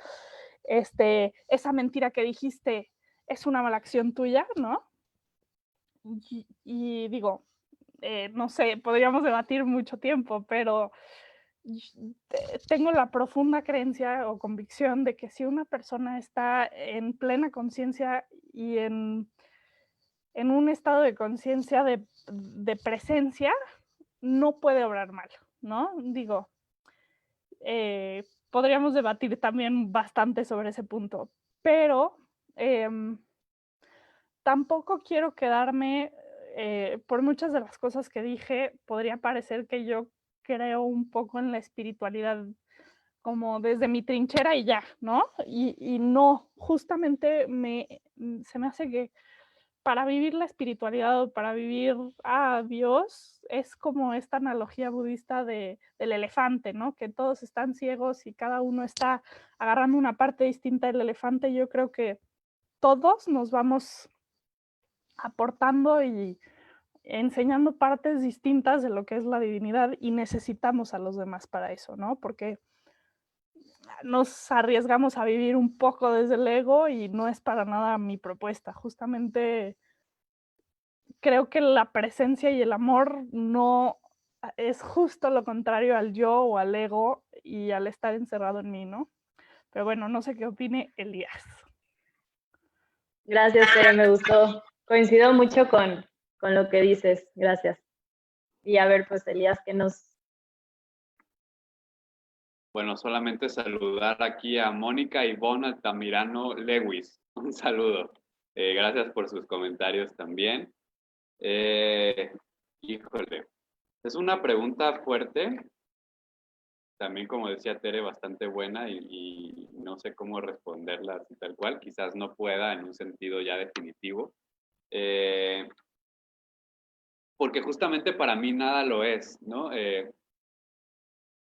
Esa mentira que dijiste es una mala acción tuya, ¿no? Y digo, no sé, podríamos debatir mucho tiempo, pero tengo la profunda creencia o convicción de que si una persona está en plena conciencia y en un estado de conciencia de presencia, no puede obrar mal, ¿no? Digo, podríamos debatir también bastante sobre ese punto, pero tampoco quiero quedarme, por muchas de las cosas que dije, podría parecer que yo creo un poco en la espiritualidad como desde mi trinchera y ya, ¿no? Y no, justamente se me hace que para vivir la espiritualidad o para vivir a Dios es como esta analogía budista del elefante, ¿no? Que todos están ciegos y cada uno está agarrando una parte distinta del elefante. Yo creo que todos nos vamos aportando y enseñando partes distintas de lo que es la divinidad y necesitamos a los demás para eso, ¿no? Porque nos arriesgamos a vivir un poco desde el ego y no es para nada mi propuesta. Justamente creo que la presencia y el amor no es justo lo contrario al yo o al ego y al estar encerrado en mí, ¿no? Pero bueno, no sé qué opine Elías. Gracias, Tere, me gustó. Coincido mucho con lo que dices. Gracias. Y a ver, pues Elías, ¿qué nos... Bueno, solamente saludar aquí a Mónica Ivonne Altamirano Lewis. Un saludo. Gracias por sus comentarios también. Híjole, es una pregunta fuerte, también como decía Tere, bastante buena y no sé cómo responderla así tal cual, quizás no pueda en un sentido ya definitivo, porque justamente para mí nada lo es, ¿no?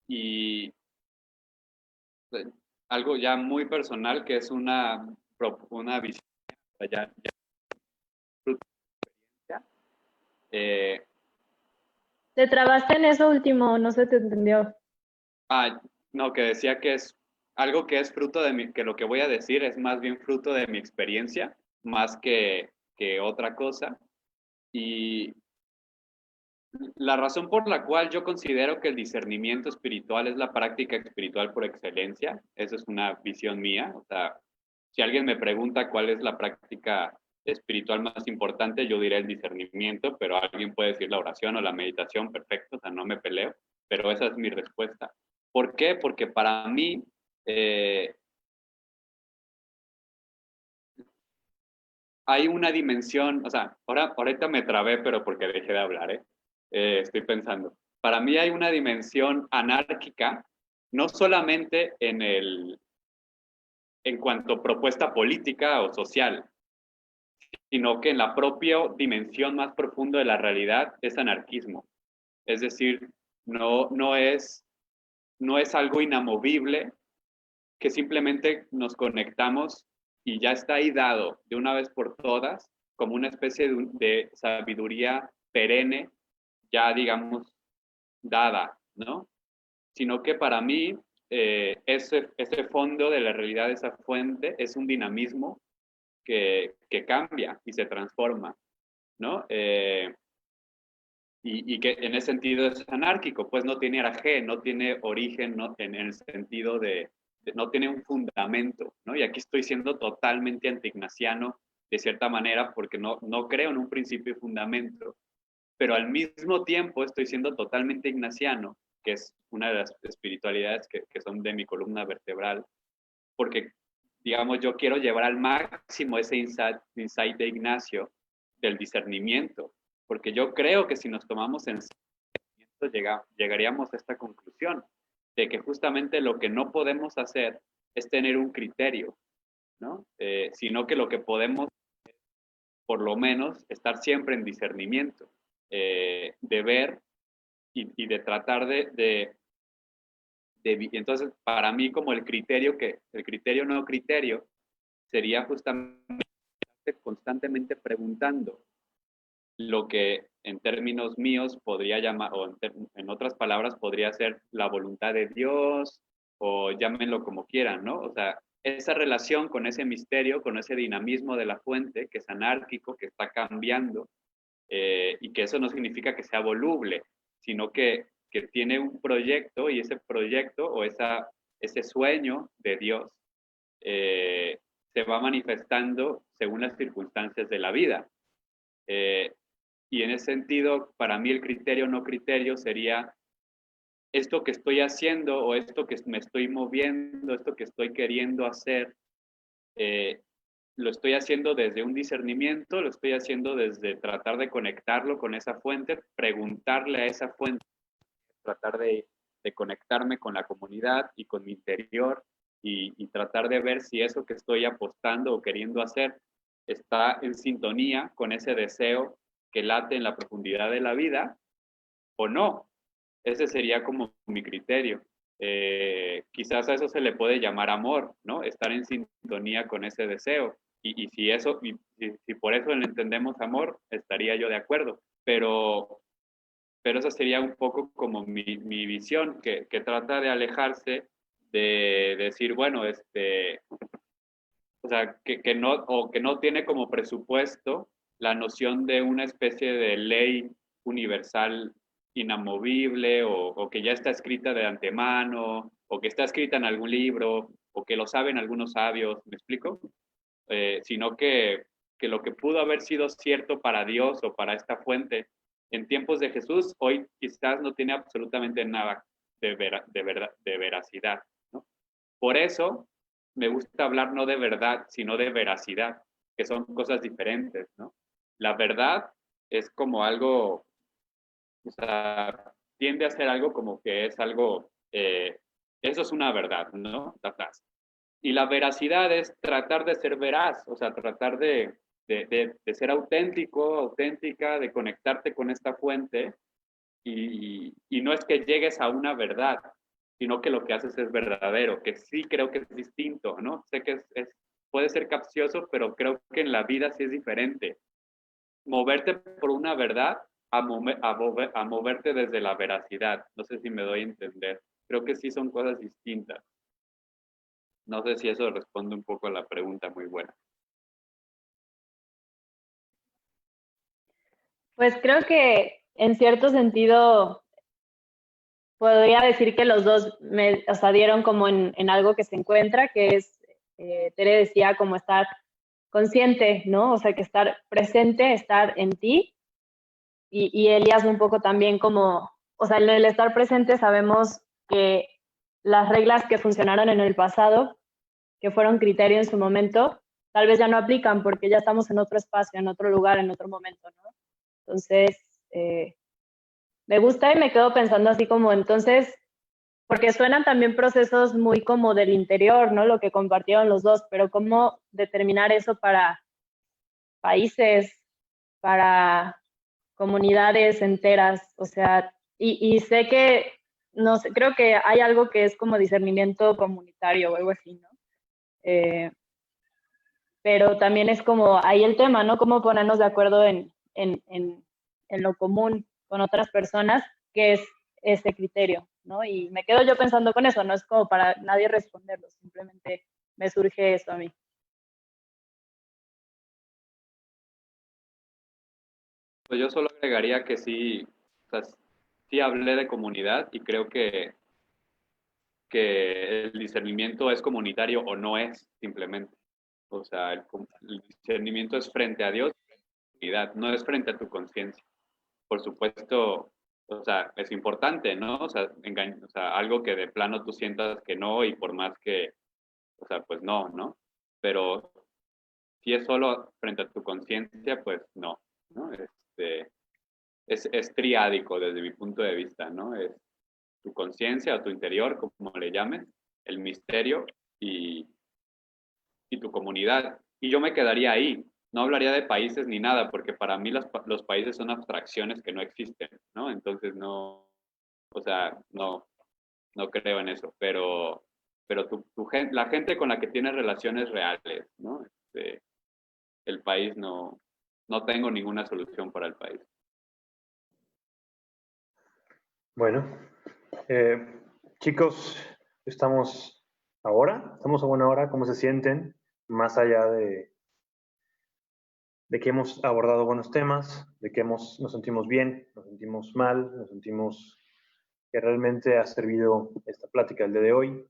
Y algo ya muy personal que es una visión ya eh, Te trabaste en eso último, no se te entendió. no, que decía que es algo que es fruto de mi, que lo que voy a decir es más bien fruto de mi experiencia, más que otra cosa. Y la razón por la cual yo considero que el discernimiento espiritual es la práctica espiritual por excelencia, esa es una visión mía. O sea, si alguien me pregunta cuál es la práctica espiritual más importante, yo diré el discernimiento, pero alguien puede decir la oración o la meditación, perfecto, o sea, no me peleo, pero esa es mi respuesta. ¿Por qué? Porque para mí hay una dimensión, o sea, ahorita me trabé, pero porque dejé de hablar, estoy pensando. Para mí hay una dimensión anárquica, no solamente en cuanto a propuesta política o social, sino que en la propia dimensión más profunda de la realidad es anarquismo. Es decir, no es algo inamovible que simplemente nos conectamos y ya está ahí dado de una vez por todas como una especie de sabiduría perenne, ya digamos dada, ¿no? Sino que para mí ese fondo de la realidad, esa fuente, es un dinamismo que cambia y se transforma, ¿no? Y que en ese sentido es anárquico, pues no tiene araje, no tiene origen, no, en el sentido no tiene un fundamento, ¿no? Y aquí estoy siendo totalmente anti-ignaciano de cierta manera porque no creo en un principio y fundamento, pero al mismo tiempo estoy siendo totalmente ignaciano, que es una de las espiritualidades que son de mi columna vertebral, porque, digamos, yo quiero llevar al máximo ese insight de Ignacio del discernimiento, porque yo creo que si nos tomamos en serio, llegaríamos a esta conclusión de que justamente lo que no podemos hacer es tener un criterio, ¿no? Sino que lo que podemos, por lo menos, estar siempre en discernimiento, de ver y de tratar entonces, para mí, como el criterio no criterio, sería justamente constantemente preguntando lo que en términos míos podría llamar, o en otras palabras, podría ser la voluntad de Dios, o llámenlo como quieran, ¿no? O sea, esa relación con ese misterio, con ese dinamismo de la fuente, que es anárquico, que está cambiando, y que eso no significa que sea voluble, sino que tiene un proyecto y ese proyecto o ese sueño de Dios se va manifestando según las circunstancias de la vida. Y en ese sentido, para mí el criterio no criterio sería esto que estoy haciendo o esto que me estoy moviendo, esto que estoy queriendo hacer, lo estoy haciendo desde un discernimiento, lo estoy haciendo desde tratar de conectarlo con esa fuente, preguntarle a esa fuente, tratar de conectarme con la comunidad y con mi interior y tratar de ver si eso que estoy apostando o queriendo hacer está en sintonía con ese deseo que late en la profundidad de la vida o no. Ese sería como mi criterio. Quizás a eso se le puede llamar amor, ¿no? Estar en sintonía con ese deseo. Y si eso, si por eso le entendemos amor, estaría yo de acuerdo. Pero esa sería un poco como mi visión, que trata de alejarse de decir, bueno, o sea, que no tiene como presupuesto la noción de una especie de ley universal inamovible o que ya está escrita de antemano o que está escrita en algún libro o que lo saben algunos sabios, ¿me explico? Sino que lo que pudo haber sido cierto para Dios o para esta fuente en tiempos de Jesús, hoy quizás no tiene absolutamente nada de veracidad, ¿no? Por eso me gusta hablar no de verdad, sino de veracidad, que son cosas diferentes, ¿no? La verdad es como algo, o sea, tiende a ser algo como que es algo, eso es una verdad, ¿no? Y la veracidad es tratar de ser veraz, o sea, tratar de ser auténtico, auténtica, de conectarte con esta fuente y no es que llegues a una verdad, sino que lo que haces es verdadero, que sí creo que es distinto, ¿no? Sé que puede ser capcioso, pero creo que en la vida sí es diferente. Moverte por una verdad a moverte desde la veracidad. No sé si me doy a entender. Creo que sí son cosas distintas. No sé si eso responde un poco a la pregunta, muy buena. Pues creo que en cierto sentido podría decir que los dos o sea, dieron como en algo que se encuentra, que es, Tere decía, como estar consciente, ¿no? O sea, que estar presente, estar en ti. Y Elías un poco también como, o sea, en el estar presente sabemos que las reglas que funcionaron en el pasado, que fueron criterio en su momento, tal vez ya no aplican porque ya estamos en otro espacio, en otro lugar, en otro momento, ¿no? Entonces, me gusta y me quedo pensando así como entonces, porque suenan también procesos muy como del interior, ¿no? Lo que compartieron los dos, pero ¿cómo determinar eso para países, para comunidades enteras? O sea, y sé que, no sé, creo que hay algo que es como discernimiento comunitario o algo así, ¿no? Pero también es como ahí el tema, ¿no? Cómo ponernos de acuerdo en lo común con otras personas, que es ese criterio, ¿no? Y me quedo yo pensando con eso, no es como para nadie responderlo, simplemente me surge eso a mí. Pues yo solo agregaría que sí, o sea, sí hablé de comunidad y creo que el discernimiento es comunitario o no es, simplemente. O sea, el discernimiento es frente a Dios, comunidad, no es frente a tu conciencia. Por supuesto, o sea, es importante, ¿no? O sea, algo que de plano tú sientas que no y por más que, o sea, pues no, ¿no? Pero si es solo frente a tu conciencia, pues no, ¿no? Es triádico desde mi punto de vista, ¿no? Es tu conciencia o tu interior, como le llames, el misterio y, y tu comunidad. Y yo me quedaría ahí. No hablaría de países ni nada, porque para mí los países son abstracciones que no existen, ¿no? Entonces no, o sea, no creo en eso, pero la gente con la que tienes relaciones reales, ¿no? El país no tengo ninguna solución para el país. Bueno, chicos, estamos a buena hora, ¿cómo se sienten? Más allá de que hemos abordado buenos temas, de que nos sentimos bien, nos sentimos mal, nos sentimos que realmente ha servido esta plática el día de hoy.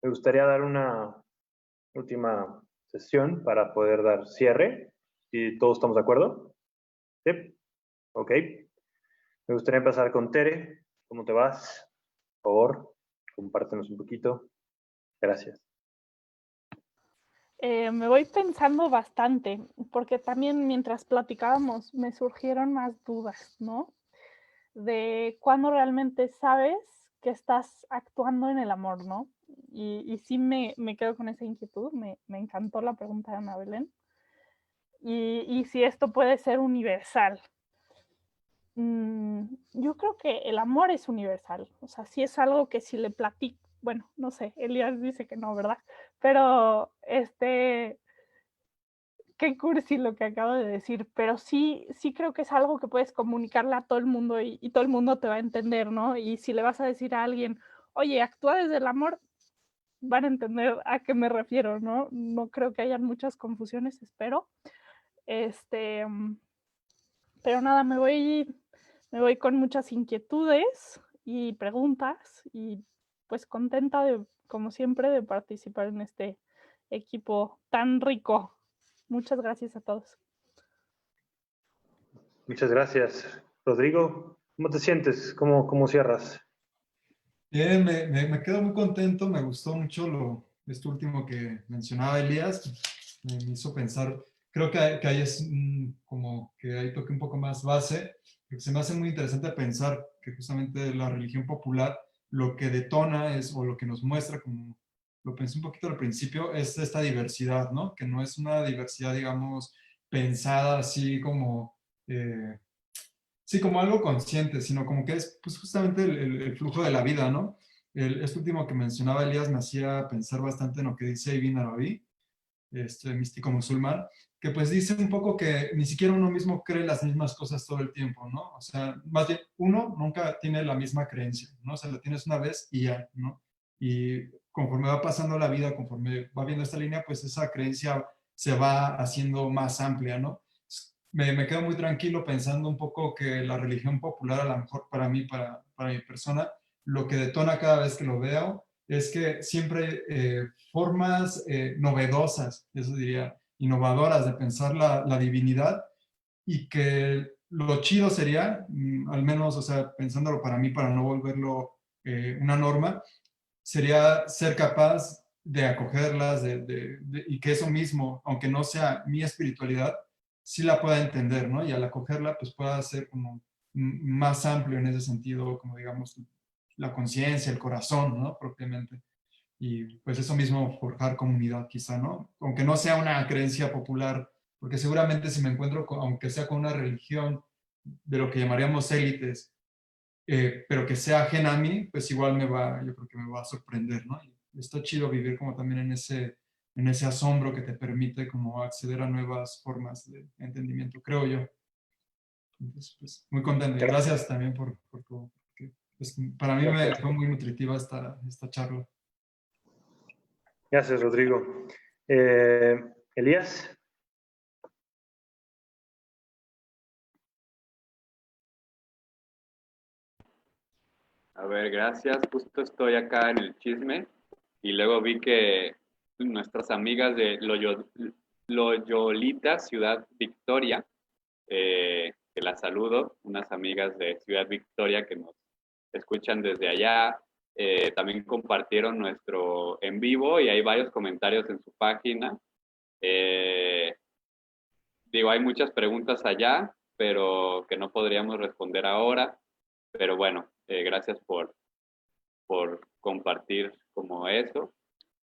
Me gustaría dar una última sesión para poder dar cierre, si todos estamos de acuerdo. ¿Sí? Ok. Me gustaría empezar con Tere. ¿Cómo te vas? Por favor, compártenos un poquito. Gracias. Me voy pensando bastante, porque también mientras platicábamos me surgieron más dudas, ¿no? De cuándo realmente sabes que estás actuando en el amor, ¿no? Y sí me quedo con esa inquietud, me encantó la pregunta de Ana Belén. Y si esto puede ser universal. Yo creo que el amor es universal, o sea, sí es algo que si le platico, bueno, no sé, Elías dice que no, ¿verdad? Pero qué cursi lo que acabo de decir, pero sí, sí creo que es algo que puedes comunicarle a todo el mundo y todo el mundo te va a entender, ¿no? Y si le vas a decir a alguien, oye, actúa desde el amor, van a entender a qué me refiero, ¿no? No creo que hayan muchas confusiones, espero. Pero nada, me voy con muchas inquietudes y preguntas y pues contenta de, como siempre, de participar en este equipo tan rico. Muchas gracias a todos. Muchas gracias. Rodrigo, ¿cómo te sientes? ¿Cómo cierras? Bien, me quedo muy contento, me gustó mucho esto último que mencionaba Elías, me hizo pensar, creo que ahí es como que ahí toque un poco más base, porque se me hace muy interesante pensar que justamente la religión popular lo que detona es, o lo que nos muestra, como lo pensé un poquito al principio, es esta diversidad, ¿no? Que no es una diversidad, digamos, pensada así como... sí, como algo consciente, sino como que es pues, justamente el flujo de la vida, ¿no? Este último que mencionaba Elías me hacía pensar bastante en lo que dice Ibn Arabi, este místico musulmán, que pues dice un poco que ni siquiera uno mismo cree las mismas cosas todo el tiempo, ¿no? O sea, más bien, uno nunca tiene la misma creencia, ¿no? O sea, la tienes una vez y ya, ¿no? Y conforme va pasando la vida, conforme va viendo esta línea, pues esa creencia se va haciendo más amplia, ¿no? Me quedo muy tranquilo pensando un poco que la religión popular, a lo mejor para mí, para mi persona, lo que detona cada vez que lo veo es que siempre formas novedosas, eso diría, innovadoras de pensar la divinidad y que lo chido sería, al menos, o sea, pensándolo para mí, para no volverlo una norma, sería ser capaz de acogerlas y que eso mismo, aunque no sea mi espiritualidad, sí la pueda entender, ¿no? Y al acogerla, pues pueda ser como más amplio en ese sentido, como digamos, la conciencia, el corazón, ¿no? Propiamente. Y pues eso mismo, forjar comunidad quizá, ¿no? Aunque no sea una creencia popular, porque seguramente si me encuentro, aunque sea con una religión de lo que llamaríamos élites, pero que sea ajena a mí, pues igual yo creo que me va a sorprender, ¿no? Y está chido vivir como también en ese asombro que te permite como acceder a nuevas formas de entendimiento, creo yo. Entonces, pues muy contento. Y gracias también por tu... Pues, para mí me fue muy nutritiva esta charla. Gracias, Rodrigo. Elías. A ver, gracias. Justo estoy acá en el chisme y luego vi que nuestras amigas de Loyolita Ciudad Victoria, que las saludo, unas amigas de Ciudad Victoria que nos escuchan desde allá, también compartieron nuestro en vivo y hay varios comentarios en su página. Digo, hay muchas preguntas allá, pero que no podríamos responder ahora. Pero bueno, gracias por compartir como eso.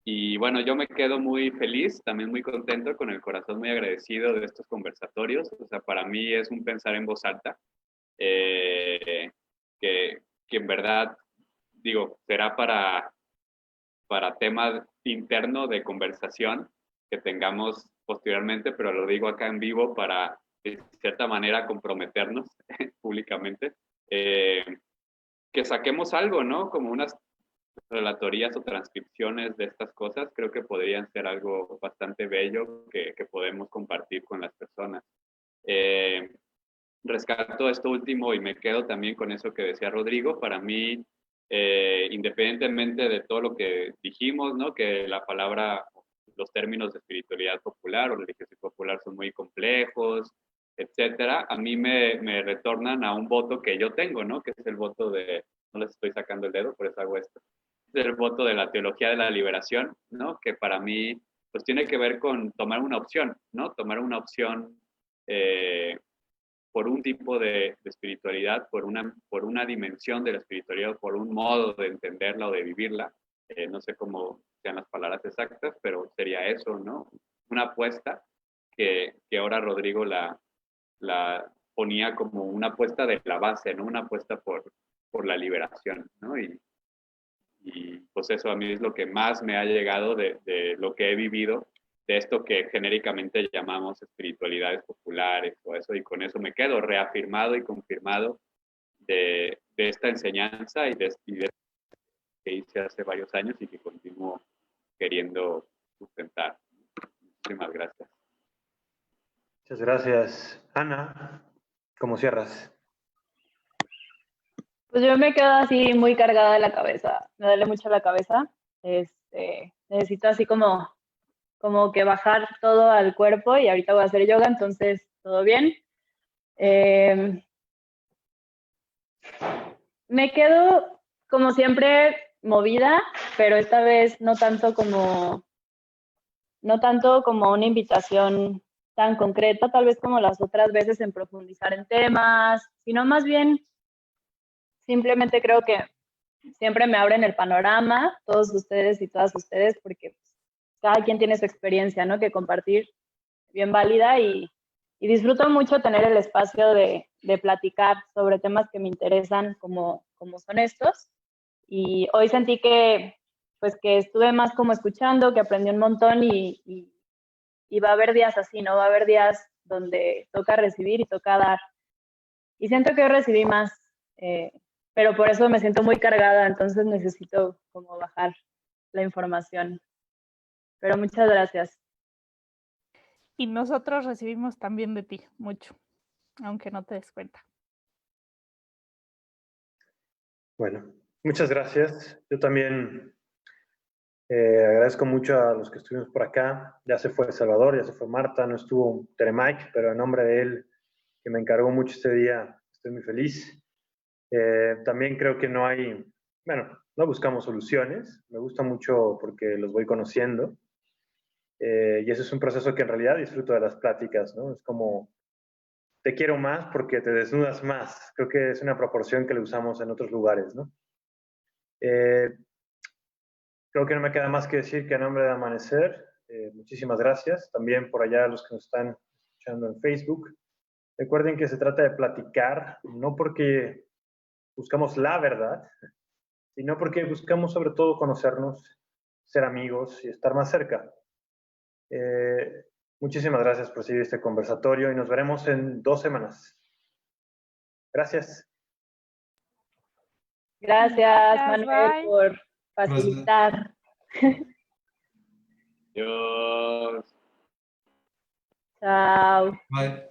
Y bueno, yo me quedo muy feliz, también muy contento, con el corazón muy agradecido de estos conversatorios. O sea, para mí es un pensar en voz alta, eh, que en verdad, digo, será para tema interno de conversación que tengamos posteriormente, pero lo digo acá en vivo para, de cierta manera, comprometernos públicamente. Que saquemos algo, ¿no? Como unas relatorías o transcripciones de estas cosas, creo que podrían ser algo bastante bello que podemos compartir con las personas. Eh, Rescato esto último y me quedo también con eso que decía Rodrigo. Para mí, independientemente de todo lo que dijimos, ¿no? Que la palabra, los términos de espiritualidad popular o religiosidad popular son muy complejos, etcétera, a mí me retornan a un voto que yo tengo, ¿no? Que es el voto de no les estoy sacando el dedo, por eso hago esto. Es el voto de la teología de la liberación, ¿no? Que para mí, pues tiene que ver con tomar una opción, ¿no? Tomar una opción por un tipo de espiritualidad, por una dimensión de la espiritualidad, por un modo de entenderla o de vivirla. No sé cómo sean las palabras exactas, pero sería eso, ¿no? Una apuesta que ahora Rodrigo la ponía como una apuesta de la base, ¿no? Una apuesta por la liberación, ¿no? Y pues eso a mí es lo que más me ha llegado de lo que he vivido, de esto que genéricamente llamamos espiritualidades populares o eso, y con eso me quedo reafirmado y confirmado de esta enseñanza y de que hice hace varios años y que continúo queriendo sustentar. Muchísimas gracias. Muchas gracias. Ana, ¿cómo cierras? Pues yo me quedo así muy cargada de la cabeza, me duele mucho la cabeza. Necesito así como que bajar todo al cuerpo y ahorita voy a hacer yoga, entonces todo bien. Me quedo como siempre movida, pero esta vez no tanto como una invitación tan concreta, tal vez como las otras veces en profundizar en temas, sino más bien simplemente creo que siempre me abren el panorama, todos ustedes y todas ustedes, porque cada quien tiene su experiencia, ¿no? Que compartir, bien válida, y disfruto mucho tener el espacio de platicar sobre temas que me interesan como son estos. Y hoy sentí que estuve más como escuchando, que aprendí un montón y va a haber días así, ¿no? Va a haber días donde toca recibir y toca dar. Y siento que hoy recibí más, pero por eso me siento muy cargada, entonces necesito como bajar la información. Pero muchas gracias. Y nosotros recibimos también de ti mucho, aunque no te des cuenta. Bueno, muchas gracias. Yo también agradezco mucho a los que estuvimos por acá. Ya se fue Salvador, ya se fue Marta, no estuvo Teremike, pero en nombre de él, que me encargó mucho este día, estoy muy feliz. También creo que no buscamos soluciones. Me gusta mucho porque los voy conociendo. Y ese es un proceso que en realidad disfruto de las pláticas, ¿no? Es como, te quiero más porque te desnudas más. Creo que es una proporción que le usamos en otros lugares, ¿no? Creo que no me queda más que decir que a nombre de Amanecer, muchísimas gracias. También por allá a los que nos están escuchando en Facebook. Recuerden que se trata de platicar, no porque buscamos la verdad, sino porque buscamos sobre todo conocernos, ser amigos y estar más cerca. Muchísimas gracias por seguir este conversatorio y nos veremos en 2 semanas. Gracias. Gracias, Manuel, bye. por facilitar. Dios. Chao. Bye.